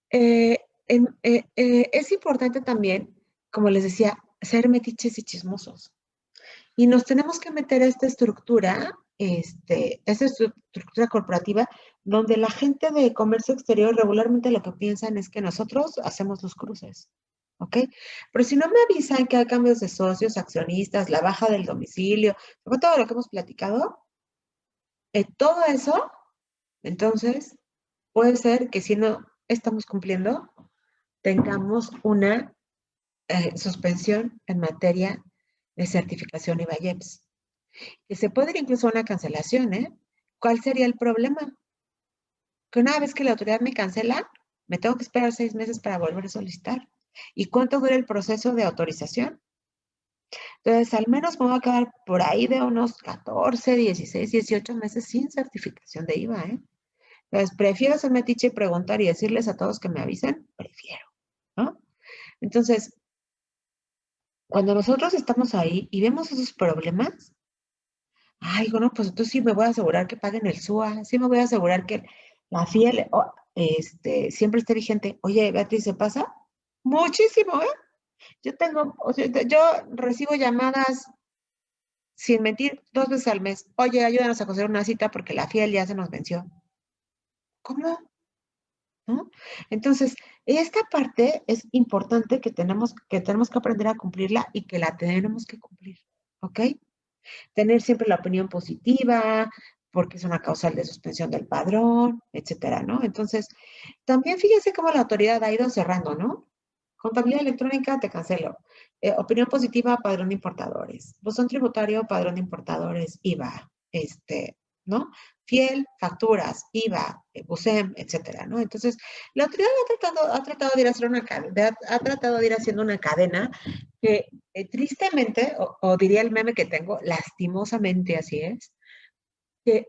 Es importante también, como les decía, ser metiches y chismosos. Y nos tenemos que meter a esta estructura corporativa, donde la gente de comercio exterior regularmente lo que piensan es que nosotros hacemos los cruces, ¿ok? Pero si no me avisan que hay cambios de socios, accionistas, la baja del domicilio, todo lo que hemos platicado, todo eso, entonces, puede ser que si no estamos cumpliendo, tengamos una suspensión en materia de certificación IVA y EPS. Que se puede ir incluso a una cancelación, ¿eh? ¿Cuál sería el problema? Que una vez que la autoridad me cancela, me tengo que esperar 6 meses para volver a solicitar. ¿Y cuánto dura el proceso de autorización? Entonces, al menos me voy a quedar por ahí de unos 14, 16, 18 meses sin certificación de IVA, ¿eh? Entonces, prefiero ser metiche y preguntar y decirles a todos que me avisen, prefiero, ¿no? Entonces, cuando nosotros estamos ahí y vemos esos problemas, ay, bueno, pues entonces sí me voy a asegurar que paguen el SUA, sí me voy a asegurar que la FIEL siempre esté vigente. Oye, Beatriz, ¿se pasa? Muchísimo, ¿eh? O sea, yo recibo llamadas, sin mentir, 2 veces al mes. Oye, ayúdanos a conseguir una cita porque la FIEL ya se nos venció. ¿Cómo? ¿No? Entonces, esta parte es importante que tenemos que aprender a cumplirla y que la tenemos que cumplir, ¿ok? Tener siempre la opinión positiva, porque es una causal de suspensión del padrón, etcétera, ¿no? Entonces, también fíjense cómo la autoridad ha ido cerrando, ¿no? Contabilidad electrónica, te cancelo. Opinión positiva, padrón de importadores. Buzón tributario, padrón de importadores, IVA, ¿no? Fiel, facturas, IVA, BUSEM, etcétera, ¿no? Entonces, la autoridad ha tratado de ir haciendo una cadena que tristemente, o diría el meme que tengo, lastimosamente así es, que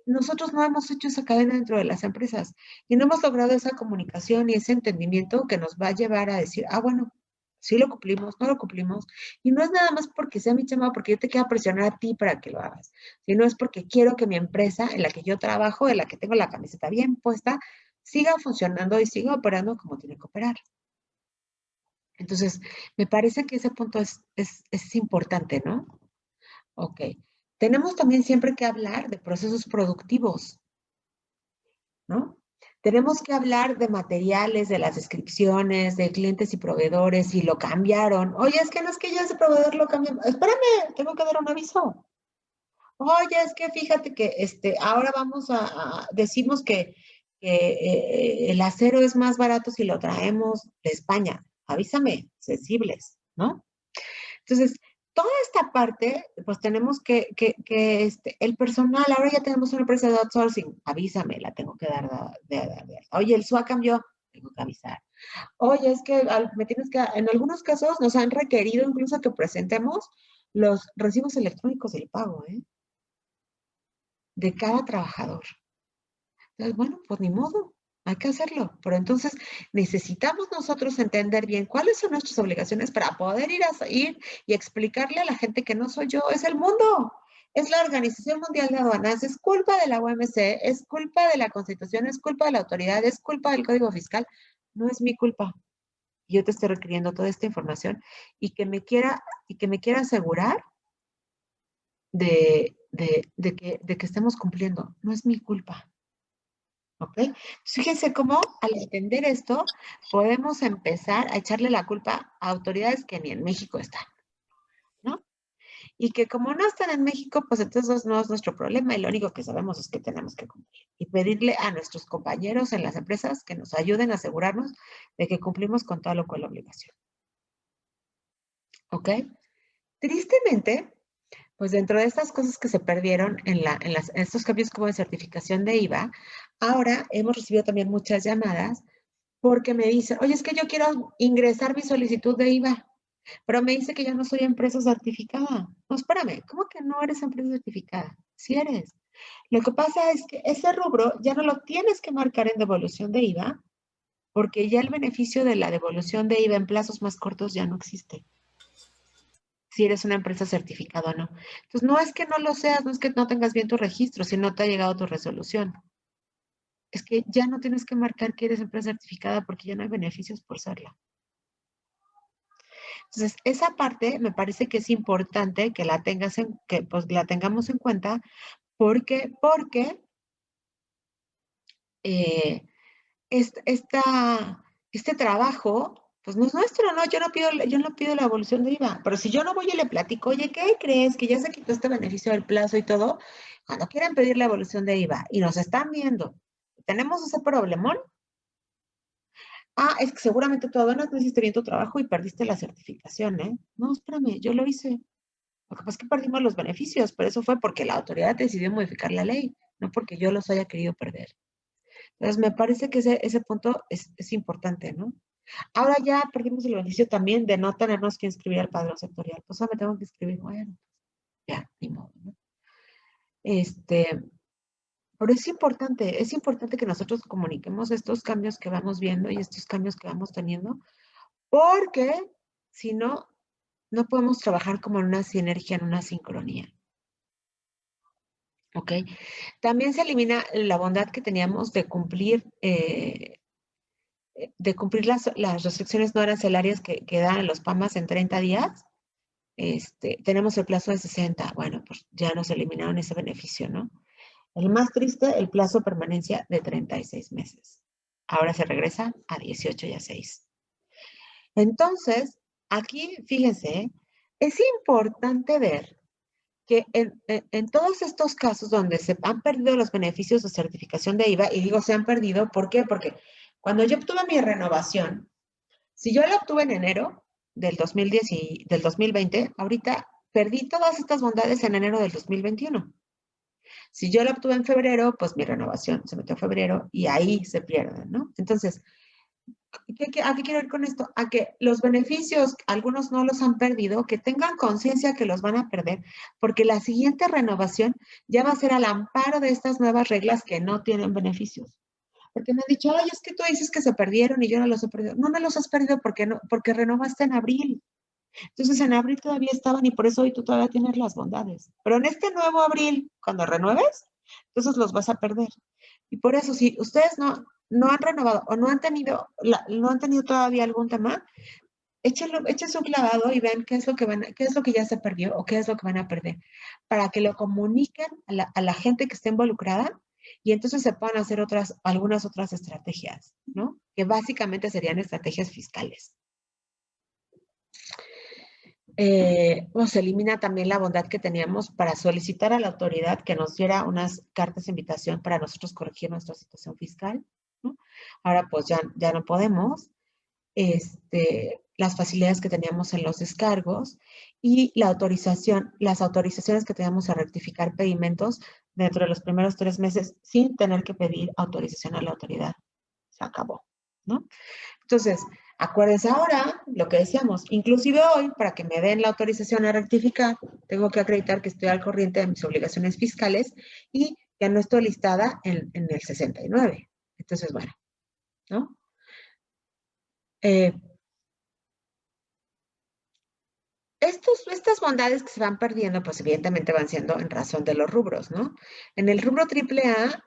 nosotros no hemos hecho esa cadena dentro de las empresas y no hemos logrado esa comunicación y ese entendimiento que nos va a llevar a decir, ah, bueno, sí lo cumplimos, no lo cumplimos. Y no es nada más porque sea mi chamba, porque yo te quiero presionar a ti para que lo hagas, sino es porque quiero que mi empresa en la que yo trabajo, en la que tengo la camiseta bien puesta, siga funcionando y siga operando como tiene que operar. Entonces, me parece que ese punto es importante, ¿no? Ok. Tenemos también siempre que hablar de procesos productivos, ¿no? Tenemos que hablar de materiales, de las descripciones, de clientes y proveedores, si lo cambiaron. Oye, es que no es que ya ese proveedor lo cambió. Espérame, tengo que dar un aviso. Oye, es que fíjate que ahora decimos que el acero es más barato si lo traemos de España. avísame, sensibles, ¿no? Entonces, toda esta parte, pues tenemos que el personal, ahora ya tenemos una empresa de outsourcing, avísame, la tengo que dar de. Oye, el SUA cambió, tengo que avisar. Oye, es que me tienes que, en algunos casos nos han requerido incluso que presentemos los recibos electrónicos del pago, de cada trabajador. Entonces, bueno, pues ni modo, hay que hacerlo. Pero entonces necesitamos nosotros entender bien cuáles son nuestras obligaciones para poder ir y explicarle a la gente que no soy yo, es el mundo. Es la Organización Mundial de Aduanas, es culpa de la OMC, es culpa de la Constitución, es culpa de la autoridad, es culpa del Código Fiscal. No es mi culpa. Yo te estoy requiriendo toda esta información y que me quiera asegurar de que estemos cumpliendo. No es mi culpa. ¿Ok? Fíjense cómo al entender esto podemos empezar a echarle la culpa a autoridades que ni en México están, ¿no? Y que como no están en México, pues entonces no es nuestro problema y lo único que sabemos es que tenemos que cumplir. Y pedirle a nuestros compañeros en las empresas que nos ayuden a asegurarnos de que cumplimos con toda lo cual la obligación. ¿Ok? Tristemente, pues dentro de estas cosas que se perdieron en estos cambios como de certificación de IVA, ahora hemos recibido también muchas llamadas porque me dicen, oye, es que yo quiero ingresar mi solicitud de IVA, pero me dice que yo no soy empresa certificada. No, espérame, ¿cómo que no eres empresa certificada? Sí eres. Lo que pasa es que ese rubro ya no lo tienes que marcar en devolución de IVA, porque ya el beneficio de la devolución de IVA en plazos más cortos ya no existe. Si eres una empresa certificada o no. Entonces, no es que no lo seas, no es que no tengas bien tu registro, si no te ha llegado tu resolución. Es que ya no tienes que marcar que eres empresa certificada porque ya no hay beneficios por serla. Entonces, esa parte me parece que es importante que la la tengamos en cuenta porque eh, este trabajo, pues no es nuestro, ¿no? Yo no pido la evolución de IVA, pero si yo no voy y le platico, oye, ¿qué crees? Que ya se quitó este beneficio del plazo y todo, cuando quieran pedir la evolución de IVA y nos están viendo, tenemos ese problemón. Ah, es que seguramente tú aduanas no hiciste bien tu trabajo y perdiste la certificación, ¿eh? No, espérame, yo lo hice. Lo que pasa es que perdimos los beneficios, pero eso fue porque la autoridad decidió modificar la ley, no porque yo los haya querido perder. Entonces, me parece que ese punto es importante, ¿no? Ahora ya perdimos el beneficio también de no tenernos que inscribir al padrón sectorial. Pues ahora me tengo que inscribir, bueno, ya, ni modo, ¿no? Pero es importante que nosotros comuniquemos estos cambios que vamos viendo y estos cambios que vamos teniendo, porque si no, no podemos trabajar como en una sinergia, en una sincronía. ¿Ok? También se elimina la bondad que teníamos de cumplir las restricciones no arancelarias que dan los PAMAS en 30 días. Tenemos el plazo de 60. Bueno, pues ya nos eliminaron ese beneficio, ¿no? El más triste, el plazo de permanencia de 36 meses. Ahora se regresa a 18 y a 6. Entonces, aquí, fíjense, es importante ver que en todos estos casos donde se han perdido los beneficios de certificación de IVA, y digo se han perdido, ¿por qué? Porque cuando yo obtuve mi renovación, si yo la obtuve en enero del 2010 y del 2020, ahorita perdí todas estas bondades en enero del 2021. Si yo la obtuve en febrero, pues mi renovación se metió en febrero y ahí se pierden, ¿no? Entonces, ¿a qué quiero ir con esto? A que los beneficios, algunos no los han perdido, que tengan conciencia que los van a perder, porque la siguiente renovación ya va a ser al amparo de estas nuevas reglas que no tienen beneficios. Porque me han dicho, ay, es que tú dices que se perdieron y yo no los he perdido. No me los has perdido porque renovaste en abril. Entonces en abril todavía estaban y por eso hoy tú todavía tienes las bondades. Pero en este nuevo abril, cuando renueves, entonces los vas a perder. Y por eso, si ustedes no han renovado o no han tenido todavía algún tema, échense un clavado y vean qué es lo que ya se perdió o qué es lo que van a perder, para que lo comuniquen a la gente que esté involucrada y entonces se puedan hacer algunas otras estrategias, ¿no? Que básicamente serían estrategias fiscales. Se elimina también la bondad que teníamos para solicitar a la autoridad que nos diera unas cartas de invitación para nosotros corregir nuestra situación fiscal, ¿no? Ahora pues ya no podemos. las facilidades que teníamos en los descargos y las autorizaciones que teníamos a rectificar pedimentos dentro de los primeros 3 meses sin tener que pedir autorización a la autoridad. Se acabó, ¿no? Entonces, acuérdense ahora lo que decíamos, inclusive hoy, para que me den la autorización a rectificar, tengo que acreditar que estoy al corriente de mis obligaciones fiscales y que no estoy listada en el 69. Entonces, bueno, ¿no? Estas bondades que se van perdiendo, pues evidentemente van siendo en razón de los rubros, ¿no? En el rubro AAA,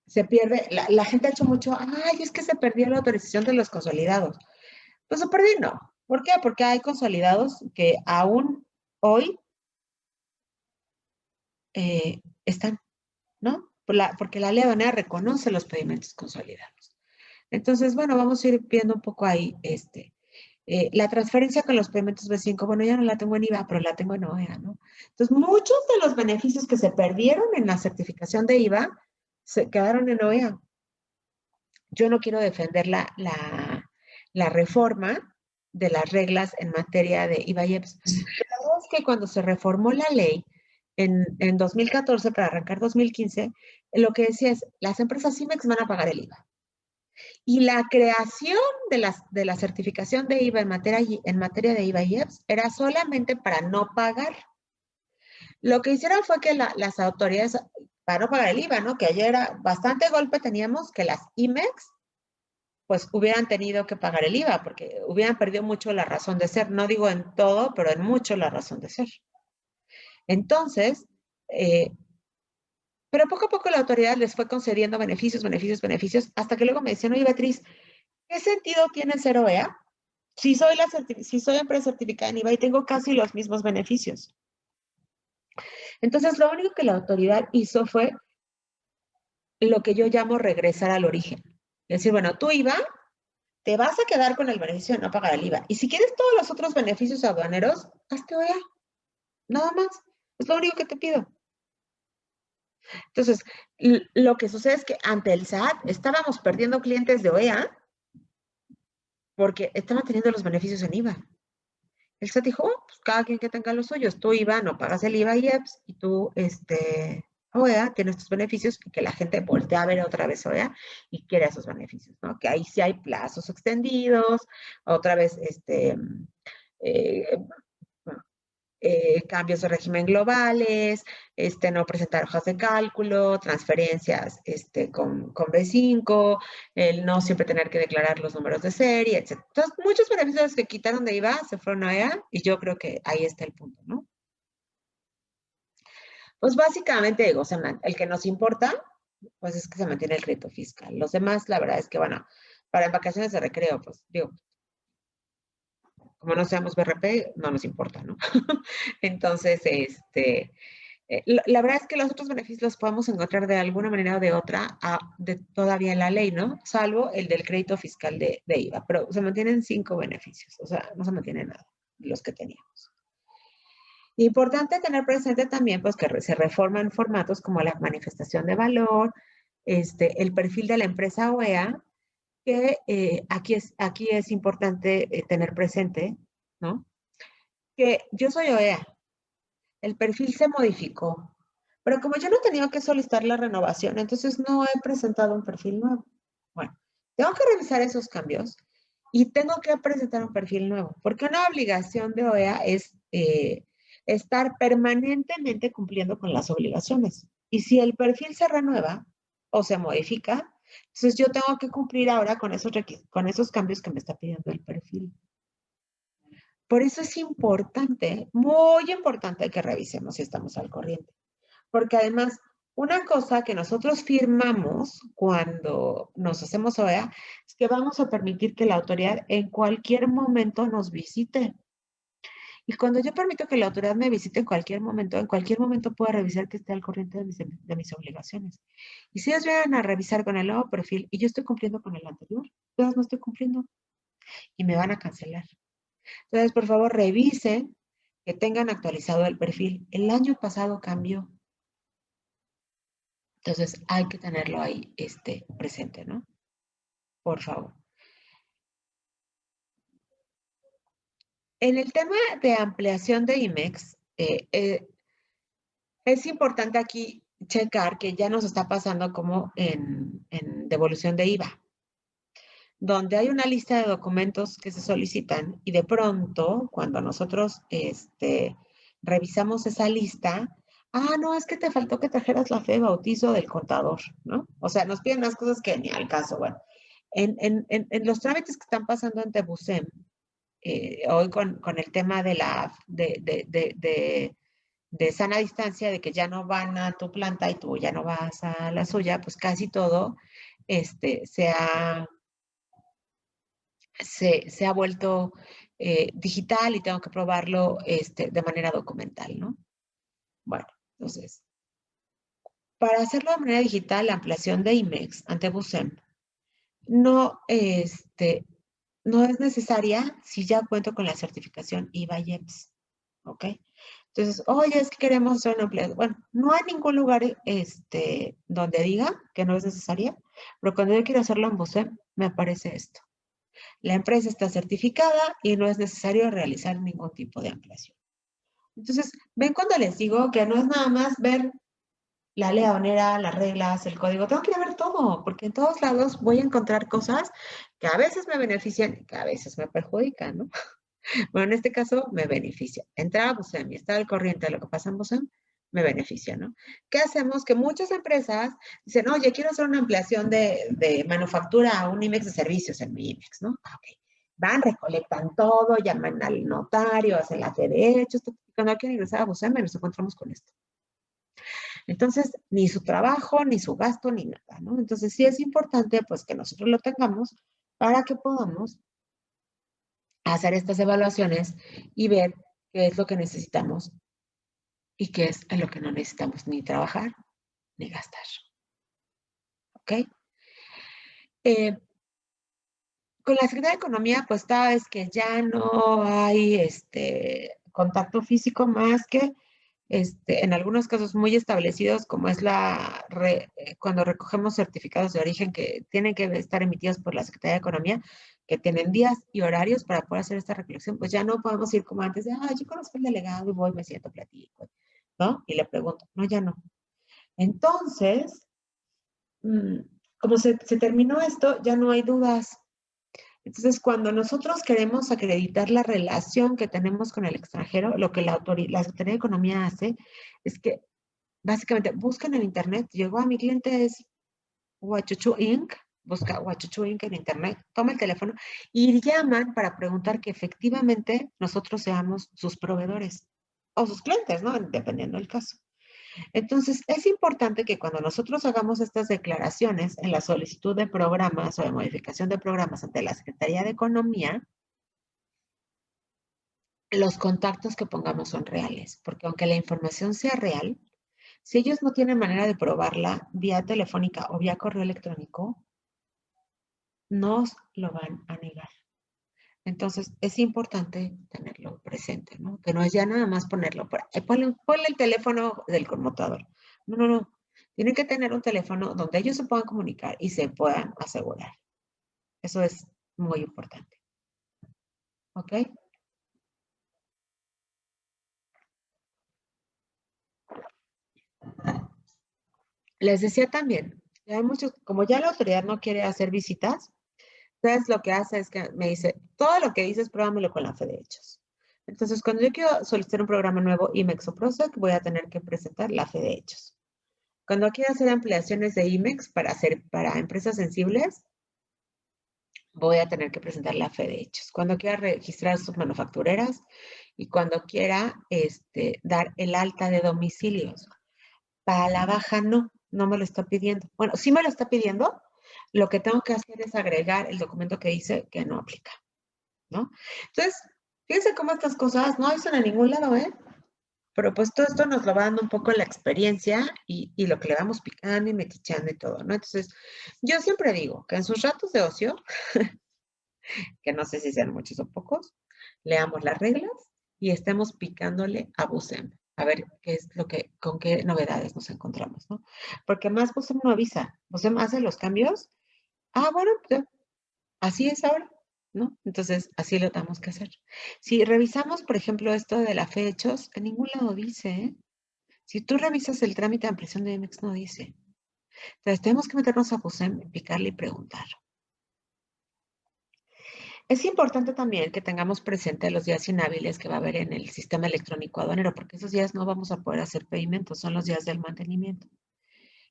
se pierde, la gente ha hecho mucho, ay, es que se perdió la autorización de los consolidados. Pues se perdió, no. ¿Por qué? Porque hay consolidados que aún hoy están, ¿no? Porque la ley aduanera reconoce los pedimentos consolidados. Entonces, bueno, vamos a ir viendo un poco ahí, la transferencia con los pedimentos B5, bueno, ya no la tengo en IVA, pero la tengo en OEA, ¿no? Entonces, muchos de los beneficios que se perdieron en la certificación de IVA se quedaron en OEA. Yo no quiero defender la reforma de las reglas en materia de IVA y EPS. La verdad es que cuando se reformó la ley en 2014 para arrancar 2015, lo que decía es, las empresas CIMEX van a pagar el IVA. Y la creación de la certificación de IVA en materia de IVA y EPS era solamente para no pagar. Lo que hicieron fue que las autoridades, para no pagar el IVA, ¿no? Que ayer bastante golpe teníamos que las IMEX pues hubieran tenido que pagar el IVA, porque hubieran perdido mucho la razón de ser. No digo en todo, pero en mucho la razón de ser. Entonces, pero poco a poco la autoridad les fue concediendo beneficios, hasta que luego me decían, oye, Beatriz, ¿qué sentido tiene ser OEA? Si soy empresa certificada en IVA y tengo casi los mismos beneficios. Entonces, lo único que la autoridad hizo fue lo que yo llamo regresar al origen. Es decir, bueno, tú IVA, te vas a quedar con el beneficio de no pagar el IVA. Y si quieres todos los otros beneficios aduaneros, hazte OEA. Nada más. Es lo único que te pido. Entonces, lo que sucede es que ante el SAT estábamos perdiendo clientes de OEA porque estaban teniendo los beneficios en IVA. El SAT dijo, oh, pues cada quien que tenga los suyos. Tú IVA no pagas el IVA y EPS y tú, OEA tiene estos beneficios y que la gente voltea a ver otra vez OEA y quiere esos beneficios, ¿no? Que ahí sí hay plazos extendidos, otra vez, cambios de régimen globales, no presentar hojas de cálculo, transferencias con B5, el no siempre tener que declarar los números de serie, etc. Entonces, muchos beneficios que quitaron de IVA se fueron a EA y yo creo que ahí está el punto, ¿no? Pues básicamente, digo, el que nos importa, pues es que se mantiene el crédito fiscal. Los demás, la verdad es que, bueno, para vacaciones de recreo, pues digo, como no seamos BRP, no nos importa, ¿no? Entonces, la verdad es que los otros beneficios los podemos encontrar de alguna manera o de otra todavía en la ley, ¿no? Salvo el del crédito fiscal de IVA, pero se mantienen 5 beneficios, o sea, no se mantiene nada de los que teníamos. Importante tener presente también, pues, que se reforman formatos como la manifestación de valor, el perfil de la empresa OEA, que aquí es importante tener presente, ¿no? Que yo soy OEA, el perfil se modificó, pero como yo no he tenido que solicitar la renovación, entonces no he presentado un perfil nuevo. Bueno, tengo que revisar esos cambios y tengo que presentar un perfil nuevo, porque una obligación de OEA es estar permanentemente cumpliendo con las obligaciones. Y si el perfil se renueva o se modifica, entonces yo tengo que cumplir ahora con esos cambios que me está pidiendo el perfil. Por eso es importante, muy importante que revisemos si estamos al corriente. Porque además, una cosa que nosotros firmamos cuando nos hacemos OEA es que vamos a permitir que la autoridad en cualquier momento nos visite. Y cuando yo permito que la autoridad me visite en cualquier momento puedo revisar que esté al corriente de mis obligaciones. Y si ellos vienen a revisar con el nuevo perfil y yo estoy cumpliendo con el anterior, entonces no estoy cumpliendo y me van a cancelar. Entonces, por favor, revisen que tengan actualizado el perfil. El año pasado cambió. Entonces, hay que tenerlo ahí presente, ¿no? Por favor. En el tema de ampliación de IMEX, es importante aquí checar que ya nos está pasando como en devolución de IVA, donde hay una lista de documentos que se solicitan y de pronto, cuando nosotros revisamos esa lista, no, es que te faltó que trajeras la fe de bautizo del contador, ¿no? O sea, nos piden más cosas que ni al caso. Bueno, en los trámites que están pasando ante BUSEM, hoy con el tema de sana distancia, de que ya no van a tu planta y tú ya no vas a la suya, pues casi todo se ha vuelto digital y tengo que probarlo de manera documental, ¿no? Bueno, entonces, para hacerlo de manera digital, la ampliación de IMEX ante BUSEM no, no es necesaria si ya cuento con la certificación IVA-IEPS, ¿ok? Entonces, oye, es que queremos hacer una ampliación. Bueno, no hay ningún lugar donde diga que no es necesaria, pero cuando yo quiero hacerlo en BUSEM, me aparece esto. La empresa está certificada y no es necesario realizar ningún tipo de ampliación. Entonces, ven cuando les digo que no es nada más ver la leonera, las reglas, el código, tengo que ir a ver todo, porque en todos lados voy a encontrar cosas que a veces me benefician y que a veces me perjudican, ¿no? Bueno, en este caso me beneficia. Entrar a BUSEM y estar al corriente de lo que pasa en BUSEM me beneficia, ¿no? ¿Qué hacemos? Que muchas empresas dicen, oye, quiero hacer una ampliación de manufactura a un IMEX de servicios en mi IMEX, ¿no? Ok. Van, recolectan todo, llaman al notario, hacen la fe de hechos. Cuando quieren ingresar a BUSEM nos encontramos con esto. Entonces, ni su trabajo, ni su gasto, ni nada, ¿no? Entonces, sí es importante, pues, que nosotros lo tengamos para que podamos hacer estas evaluaciones y ver qué es lo que necesitamos y qué es en lo que no necesitamos ni trabajar ni gastar. ¿Ok? Con la Secretaría de Economía, pues sabes que ya no hay contacto físico más que en algunos casos muy establecidos, como es cuando recogemos certificados de origen que tienen que estar emitidos por la Secretaría de Economía, que tienen días y horarios para poder hacer esta recolección, pues ya no podemos ir como antes de, yo conozco al delegado y voy, me siento, platico, ¿no? Y le pregunto, no, ya no. Entonces, como se terminó esto, ya no hay dudas. Entonces, cuando nosotros queremos acreditar la relación que tenemos con el extranjero, lo que la Secretaría de Economía hace es que básicamente buscan en internet, llegó a mi cliente es Huachuchu Inc., busca Huachuchu Inc. en internet, toma el teléfono y llaman para preguntar que efectivamente nosotros seamos sus proveedores o sus clientes, ¿no? Dependiendo del caso. Entonces, es importante que cuando nosotros hagamos estas declaraciones en la solicitud de programas o de modificación de programas ante la Secretaría de Economía, los contactos que pongamos son reales, porque aunque la información sea real, si ellos no tienen manera de probarla vía telefónica o vía correo electrónico, nos lo van a negar. Entonces, es importante tenerlo presente, ¿no? Que no es ya nada más ponerlo por ahí. Ponle el teléfono del conmutador. No, no, no. Tienen que tener un teléfono donde ellos se puedan comunicar y se puedan asegurar. Eso es muy importante. ¿Ok? Les decía también, hay muchos, como ya la autoridad no quiere hacer visitas, entonces lo que hace es que me dice, todo lo que dices, pruébamelo con la fe de hechos. Entonces, cuando yo quiero solicitar un programa nuevo IMEX o PROSEC, voy a tener que presentar la fe de hechos. Cuando quiero hacer ampliaciones de IMEX para empresas sensibles, voy a tener que presentar la fe de hechos. Cuando quiera registrar sus manufactureras y cuando quiera dar el alta de domicilios. Para la baja no me lo está pidiendo. Bueno, sí me lo está pidiendo. Lo que tengo que hacer es agregar el documento que dice que no aplica, ¿no? Entonces, fíjense cómo estas cosas no dicen a ningún lado, ¿eh? Pero pues todo esto nos lo va dando un poco la experiencia y lo que le vamos picando y metichando y todo, ¿no? Entonces, yo siempre digo que en sus ratos de ocio, que no sé si sean muchos o pocos, leamos las reglas y estemos picándole a BUSEM, a ver qué es con qué novedades nos encontramos, ¿no? Porque más BUSEM no avisa, BUSEM hace los cambios. Bueno, pues, así es ahora. ¿no? Entonces, así lo tenemos que hacer. Si revisamos, por ejemplo, esto de la fe de hechos, en ningún lado dice, ¿eh? Si tú revisas el trámite de ampliación de IMEX, no dice. Entonces, tenemos que meternos a FUSEM, picarle y preguntar. Es importante también que tengamos presente los días inhábiles que va a haber en el sistema electrónico aduanero, porque esos días no vamos a poder hacer pedimentos, son los días del mantenimiento.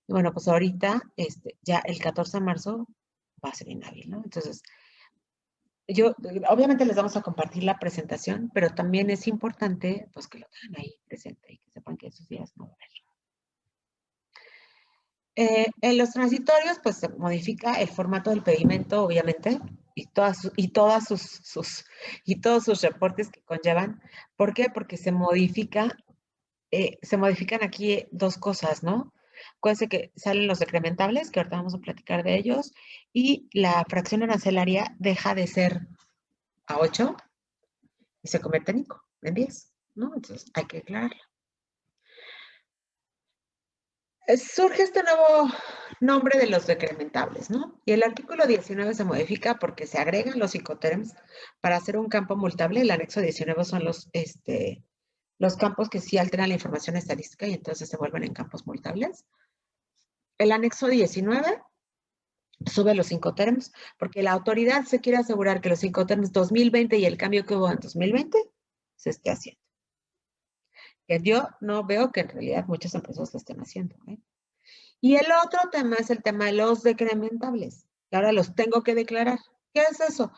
Y bueno, pues ahorita, ya el 14 de marzo va a ser inhábil, ¿no? Entonces, obviamente les vamos a compartir la presentación, pero también es importante, pues, que lo tengan ahí presente y que sepan que esos días no va a haber. En los transitorios, pues, se modifica el formato del pedimento, obviamente, y todos sus reportes que conllevan. ¿Por qué? Porque se modifican aquí dos cosas, ¿no? Acuérdense que salen los decrementables, que ahorita vamos a platicar de ellos, y la fracción arancelaria deja de ser a 8 y se convierte en 10, ¿no? Entonces hay que aclararlo. Surge este nuevo nombre de los decrementables, ¿no? Y el artículo 19 se modifica porque se agregan los Incoterms para hacer un campo multable. El anexo 19 son los campos que sí alteran la información estadística y entonces se vuelven en campos multables. El anexo 19 sube los Incoterms porque la autoridad se quiere asegurar que los Incoterms 2020 y el cambio que hubo en 2020 se esté haciendo. Que yo no veo que en realidad muchas empresas lo estén haciendo, ¿eh? Y el otro tema es el tema de los decrementables. Que ahora los tengo que declarar. ¿Qué es eso?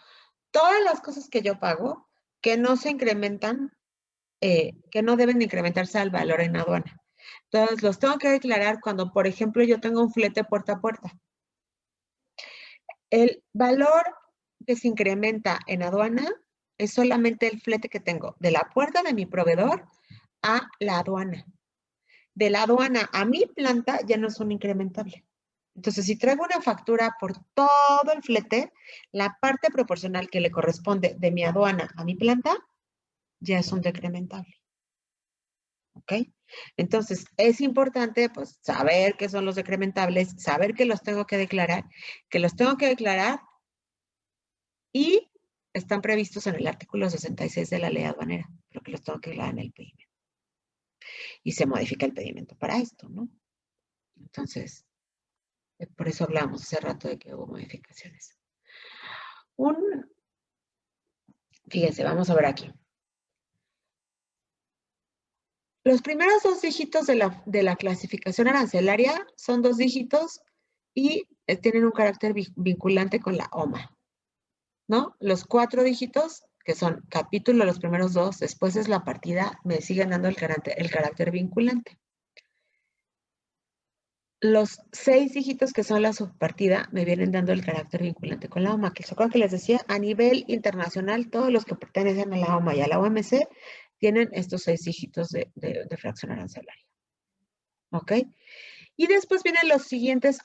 Todas las cosas que yo pago que no se incrementan, que no deben incrementarse al valor en aduana. Entonces, los tengo que declarar cuando, por ejemplo, yo tengo un flete puerta a puerta. El valor que se incrementa en aduana es solamente el flete que tengo de la puerta de mi proveedor a la aduana. De la aduana a mi planta ya no es un incrementable. Entonces, si traigo una factura por todo el flete, la parte proporcional que le corresponde de mi aduana a mi planta ya es un decrementable. ¿Ok? Entonces, es importante, pues, saber qué son los decrementables, saber que los tengo que declarar y están previstos en el artículo 66 de la ley aduanera, pero que los tengo que declarar en el pedimento. Y se modifica el pedimento para esto, ¿no? Entonces, por eso hablamos hace rato de que hubo modificaciones. Fíjense, vamos a ver aquí. Los primeros 2 dígitos de la clasificación arancelaria son 2 dígitos y tienen un carácter vinculante con la OMA, ¿no? Los 4 dígitos, que son capítulo, los primeros 2, después es la partida, me siguen dando el carácter vinculante. Los 6 dígitos que son la subpartida me vienen dando el carácter vinculante con la OMA, que se acuerdan que les decía, a nivel internacional, todos los que pertenecen a la OMA y a la OMC tienen estos 6 dígitos de fracción arancelaria. ¿Ok? Y después vienen los siguientes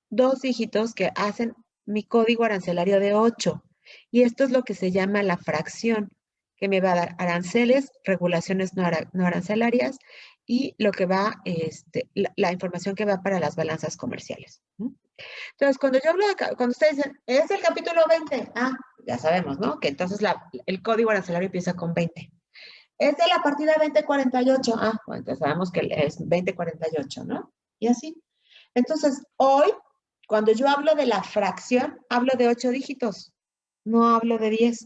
2 dígitos que hacen mi código arancelario de 8. Y esto es lo que se llama la fracción, que me va a dar aranceles, regulaciones no arancelarias y lo que va, la información que va para las balanzas comerciales. Entonces, cuando yo hablo cuando ustedes dicen, es el capítulo 20, ya sabemos, ¿no? Que entonces el código arancelario empieza con 20. Es de la partida 2048, bueno, entonces sabemos que es 2048, ¿no? Y así. Entonces, hoy, cuando yo hablo de la fracción, hablo de 8 dígitos, no hablo de 10.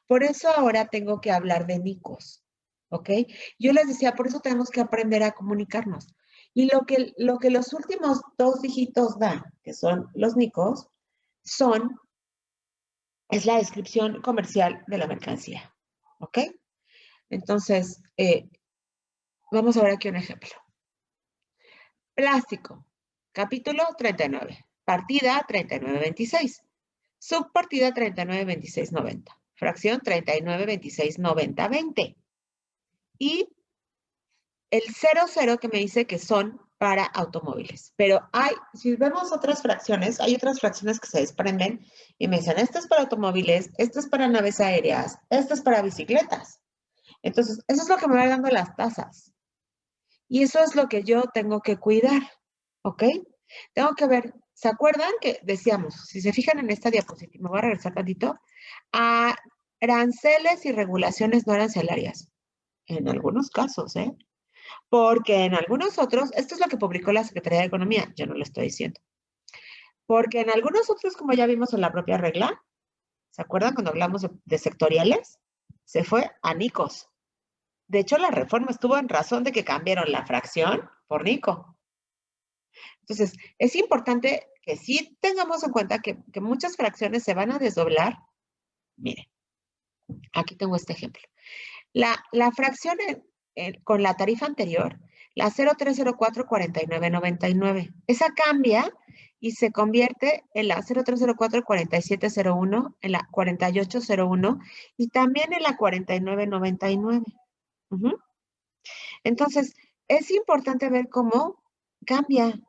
Por eso ahora tengo que hablar de nicos, ¿ok? Yo les decía, por eso tenemos que aprender a comunicarnos. Y lo que los últimos 2 dígitos dan, que son los nicos, es la descripción comercial de la mercancía, ¿ok? Entonces, vamos a ver aquí un ejemplo. Plástico, capítulo 39, partida 3926, subpartida 392690, fracción 39269020. Y el 00 que me dice que son para automóviles. Pero si vemos otras fracciones, hay otras fracciones que se desprenden y me dicen, esto es para automóviles, esto es para naves aéreas, esto es para bicicletas. Entonces, eso es lo que me va dando las tasas. Y eso es lo que yo tengo que cuidar, ¿ok? Tengo que ver, ¿se acuerdan que decíamos, si se fijan en esta diapositiva, me voy a regresar tantito, Aranceles y regulaciones no arancelarias. En algunos casos, ¿eh? Porque en algunos otros, esto es lo que publicó la Secretaría de Economía, yo no lo estoy diciendo. Porque en algunos otros, como ya vimos en la propia regla, ¿se acuerdan cuando hablamos de sectoriales? Se fue a Nicos. De hecho, la reforma estuvo en razón de que cambiaron la fracción por Nico. Entonces, es importante que sí tengamos en cuenta que muchas fracciones se van a desdoblar. Miren, aquí tengo este ejemplo. La fracción con la tarifa anterior, la 0304-4999, esa cambia y se convierte en la 0304-4701, en la 4801 y también en la 4999. Entonces, es importante ver cómo cambia,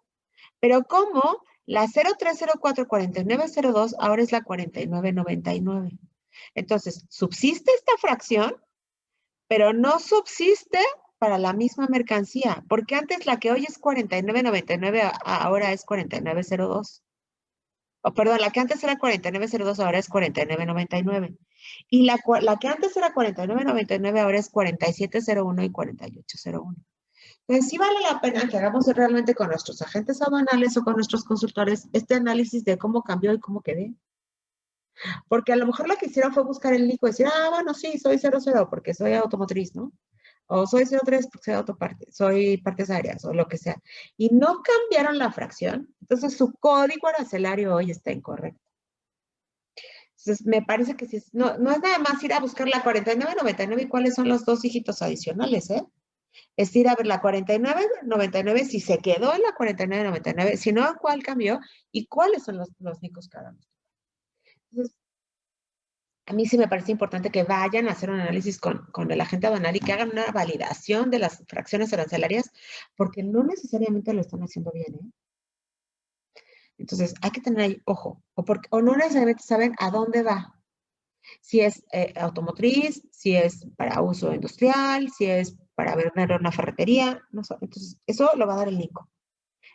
pero cómo la 0304-4902 ahora es la 4999. Entonces, subsiste esta fracción, pero no subsiste para la misma mercancía, porque antes la que hoy es 49.99 ahora es 49.02. O perdón, la que antes era 49.02 ahora es 49.99. Y la que antes era 49.99 ahora es 47.01 y 48.01. Entonces sí vale la pena que hagamos realmente con nuestros agentes aduanales o con nuestros consultores este análisis de cómo cambió y cómo quedé. Porque a lo mejor lo que hicieron fue buscar el NICO y decir, bueno, sí, soy 00 porque soy automotriz, ¿no? O soy 03 porque soy autoparte, soy partes aéreas o lo que sea. Y no cambiaron la fracción, entonces su código arancelario hoy está incorrecto. Entonces, me parece que sí, no es nada más ir a buscar la 49.99 y cuáles son los dos dígitos adicionales, ¿eh? Es ir a ver la 49.99 si se quedó en la 49.99, si no, cuál cambió y cuáles son los NICOs cada uno. Entonces, a mí sí me parece importante que vayan a hacer un análisis con el agente aduanal y que hagan una validación de las fracciones arancelarias, porque no necesariamente lo están haciendo bien, ¿eh? Entonces, hay que tener ahí ojo, o no necesariamente saben a dónde va. Si es automotriz, si es para uso industrial, si es para vender en una ferretería, no sé. Entonces, eso lo va a dar el NICO.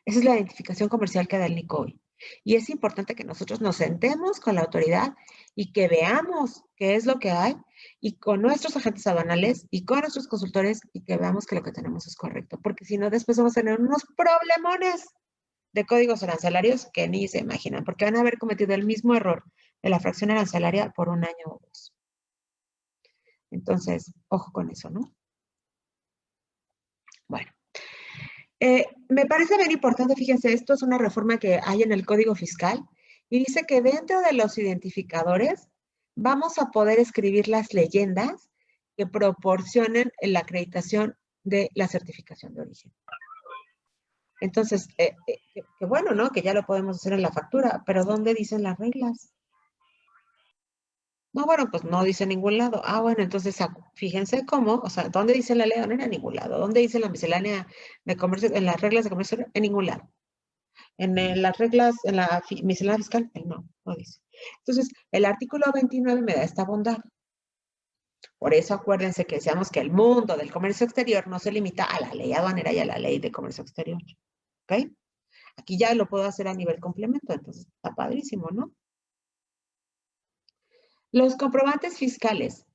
Esa es la identificación comercial que da el NICO hoy. Y es importante que nosotros nos sentemos con la autoridad y que veamos qué es lo que hay y con nuestros agentes aduanales y con nuestros consultores y que veamos que lo que tenemos es correcto. Porque si no, después vamos a tener unos problemones de códigos arancelarios que ni se imaginan, porque van a haber cometido el mismo error de la fracción arancelaria por un año o dos. Entonces, ojo con eso, ¿no? Bueno. Me parece bien importante, fíjense, esto es una reforma que hay en el Código Fiscal y dice que dentro de los identificadores vamos a poder escribir las leyendas que proporcionen la acreditación de la certificación de origen. Entonces, qué bueno, ¿no? Que ya lo podemos hacer en la factura, pero ¿dónde dicen las reglas? No, bueno, pues no dice en ningún lado. Bueno, entonces fíjense cómo, o sea, ¿dónde dice la ley? No en ningún lado. ¿Dónde dice la miscelánea de comercio, en las reglas de comercio? En ningún lado. En las reglas, en la miscelánea fiscal, no dice. Entonces, el artículo 29 me da esta bondad. Por eso acuérdense que decíamos que el mundo del comercio exterior no se limita a la ley aduanera y a la ley de comercio exterior. ¿Ok? Aquí ya lo puedo hacer a nivel complemento, entonces está padrísimo, ¿no? Los comprobantes fiscales.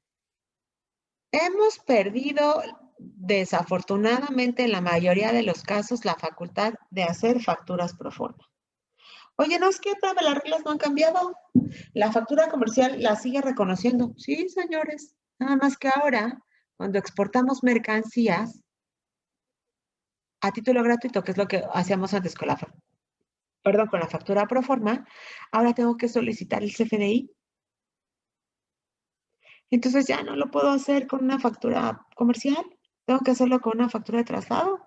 Hemos perdido, desafortunadamente, en la mayoría de los casos, la facultad de hacer facturas pro forma. Oye, no es que las reglas no han cambiado. La factura comercial la sigue reconociendo. Sí, señores. Nada más que ahora, cuando exportamos mercancías a título gratuito, que es lo que hacíamos antes con la factura pro forma, ahora tengo que solicitar el CFDI. Entonces ya no lo puedo hacer con una factura comercial. Tengo que hacerlo con una factura de traslado.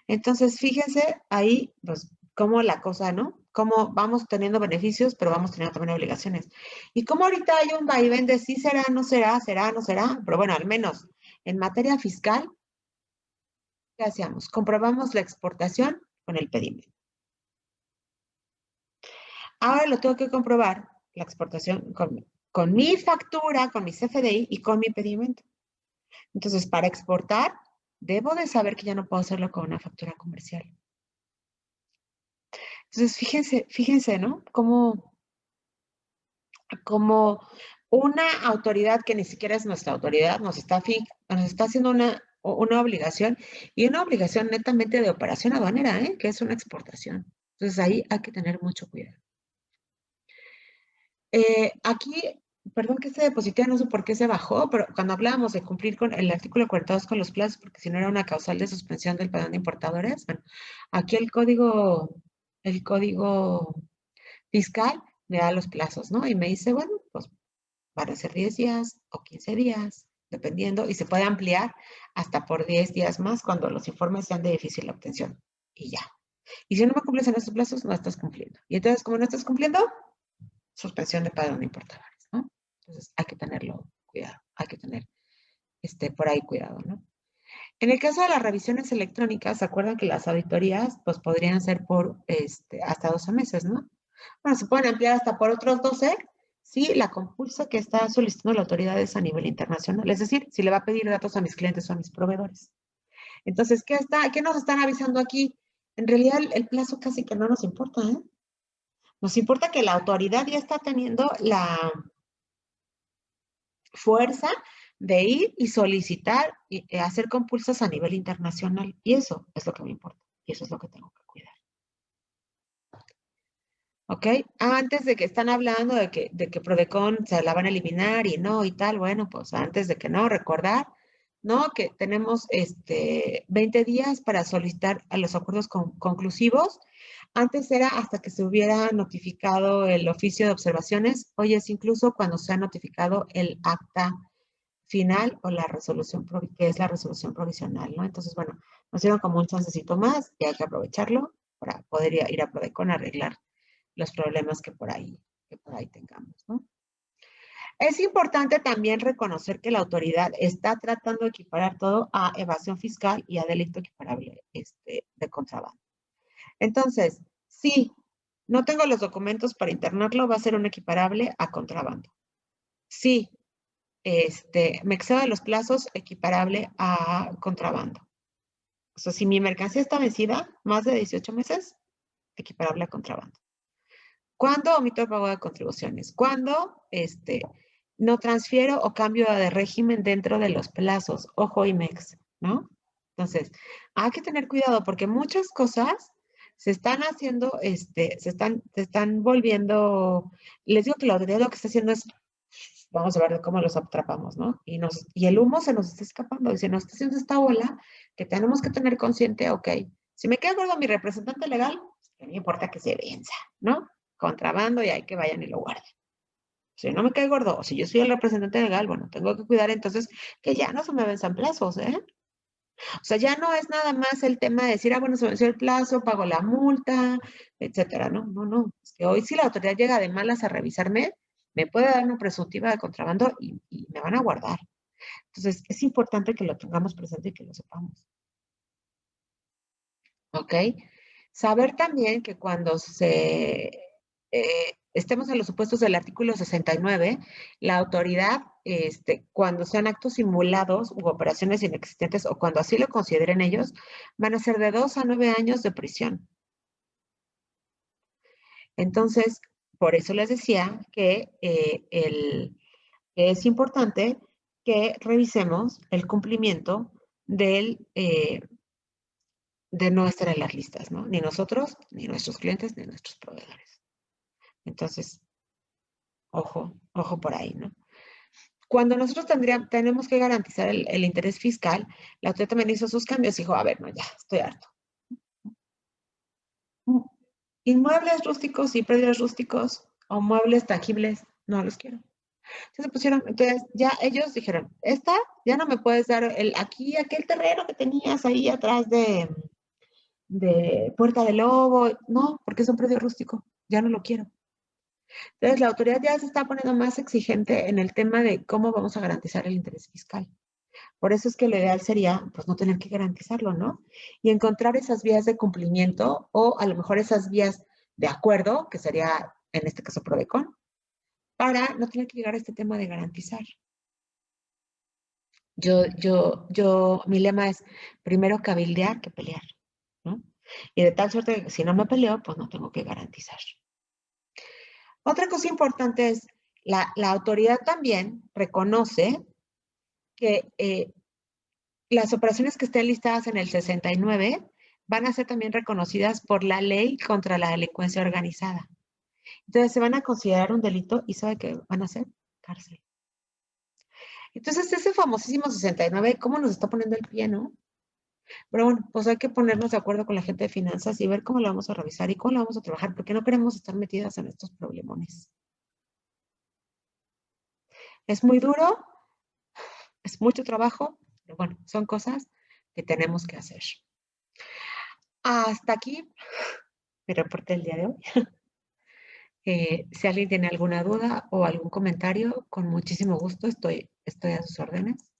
Entonces, fíjense ahí, pues, cómo la cosa, ¿no? Cómo vamos teniendo beneficios, pero vamos teniendo también obligaciones. Y cómo ahorita hay un vaivén de sí será, no será, será, no será. Pero bueno, al menos en materia fiscal, ¿qué hacíamos? Comprobamos la exportación con el pedimento. Ahora lo tengo que comprobar, la exportación con mi factura, con mi CFDI y con mi pedimento. Entonces, para exportar, debo de saber que ya no puedo hacerlo con una factura comercial. Entonces, fíjense, ¿no? Cómo como una autoridad que ni siquiera es nuestra autoridad, nos está haciendo una obligación, y una obligación netamente de operación aduanera, ¿eh? Que es una exportación. Entonces ahí hay que tener mucho cuidado. Aquí, perdón que se deposité, no sé por qué se bajó, pero cuando hablábamos de cumplir con el artículo 42 con los plazos, porque si no era una causal de suspensión del padrón de importadores, bueno, aquí el código fiscal me da los plazos, ¿no? Y me dice, bueno, pues van a ser 10 días o 15 días, dependiendo, y se puede ampliar hasta por 10 días más cuando los informes sean de difícil obtención. Y ya. Y si no me cumples en esos plazos, no estás cumpliendo. Y entonces, como no estás cumpliendo, suspensión de padrón de importadores, ¿no? Entonces, hay que tenerlo cuidado, hay que tener por ahí cuidado, ¿no? En el caso de las revisiones electrónicas, ¿se acuerdan que las auditorías pues podrían ser por hasta 12 meses, ¿no? Bueno, se pueden ampliar hasta por otros 12 si la compulsa que está solicitando la autoridad es a nivel internacional, es decir, si le va a pedir datos a mis clientes o a mis proveedores. Entonces, ¿qué nos están avisando aquí? En realidad, el plazo casi que no nos importa, ¿eh? Nos importa que la autoridad ya está teniendo la fuerza de ir y solicitar y hacer compulsas a nivel internacional. Y eso es lo que me importa. Y eso es lo que tengo que cuidar. ¿Ok? Antes de que están hablando de que Prodecon se la van a eliminar y no y tal, bueno, pues antes de que no, recordar, ¿no? Que tenemos 20 días para solicitar a los acuerdos conclusivos. Antes era hasta que se hubiera notificado el oficio de observaciones. Hoy es incluso cuando se ha notificado el acta final o la resolución, que es la resolución provisional, ¿no? Entonces, bueno, nos dieron como un chancecito más y hay que aprovecharlo para poder ir a Prodecon a arreglar los problemas que por ahí tengamos, ¿no? Es importante también reconocer que la autoridad está tratando de equiparar todo a evasión fiscal y a delito equiparable de contrabando. Entonces, si no tengo los documentos para internarlo, va a ser un equiparable a contrabando. Si me excedo de los plazos, equiparable a contrabando. O sea, si mi mercancía está vencida, más de 18 meses, equiparable a contrabando. ¿Cuándo omito el pago de contribuciones? ¿Cuándo no transfiero o cambio de régimen dentro de los plazos? Ojo IMEX, ¿no? Entonces, hay que tener cuidado porque muchas cosas se están haciendo, se están volviendo, les digo que la autoridad lo que está haciendo es, vamos a ver cómo los atrapamos, ¿no? Y el humo se nos está escapando y se nos está haciendo esta bola que tenemos que tener consciente, ok, si me queda gordo mi representante legal, no me importa que se venza, ¿no? Contrabando y hay que vayan y lo guarden. Si no me cae gordo, o si yo soy el representante legal, bueno, tengo que cuidar entonces que ya no se me venzan plazos, ¿eh? O sea, ya no es nada más el tema de decir, bueno, se venció el plazo, pago la multa, etcétera, ¿no? No, no. Es que hoy si la autoridad llega de malas a revisarme, me puede dar una presuntiva de contrabando y me van a guardar. Entonces, es importante que lo tengamos presente y que lo sepamos. ¿Ok? Saber también que cuando estemos en los supuestos del artículo 69, la autoridad, cuando sean actos simulados u operaciones inexistentes o cuando así lo consideren ellos, van a ser de 2 a 9 años de prisión. Entonces, por eso les decía que es importante que revisemos el cumplimiento de no estar en las listas, ¿no? Ni nosotros, ni nuestros clientes, ni nuestros proveedores. Entonces, ojo por ahí, ¿no? Cuando nosotros tenemos que garantizar el interés fiscal, la autoridad también hizo sus cambios y dijo, a ver, no, ya, estoy harto. Inmuebles rústicos y predios rústicos o muebles tangibles, no los quiero. Entonces ya ellos dijeron, ya no me puedes dar aquel terreno que tenías ahí atrás de Puerta del Lobo, no, porque es un predio rústico, ya no lo quiero. Entonces, la autoridad ya se está poniendo más exigente en el tema de cómo vamos a garantizar el interés fiscal. Por eso es que lo ideal sería, pues, no tener que garantizarlo, ¿no? Y encontrar esas vías de cumplimiento o a lo mejor esas vías de acuerdo, que sería, en este caso, Prodecon, para no tener que llegar a este tema de garantizar. Mi lema es primero cabildear que pelear, ¿no? Y de tal suerte que si no me peleo, pues no tengo que garantizar. Otra cosa importante es La autoridad también reconoce que las operaciones que estén listadas en el 69 van a ser también reconocidas por la ley contra la delincuencia organizada. Entonces se van a considerar un delito y ¿sabe qué van a hacer? Cárcel. Entonces ese famosísimo 69, ¿cómo nos está poniendo el pie, no? Pero bueno, pues hay que ponernos de acuerdo con la gente de finanzas y ver cómo lo vamos a revisar y cómo lo vamos a trabajar, porque no queremos estar metidas en estos problemones. Es muy duro, es mucho trabajo, pero bueno, son cosas que tenemos que hacer. Hasta aquí mi reporte del día de hoy. Si alguien tiene alguna duda o algún comentario, con muchísimo gusto estoy a sus órdenes.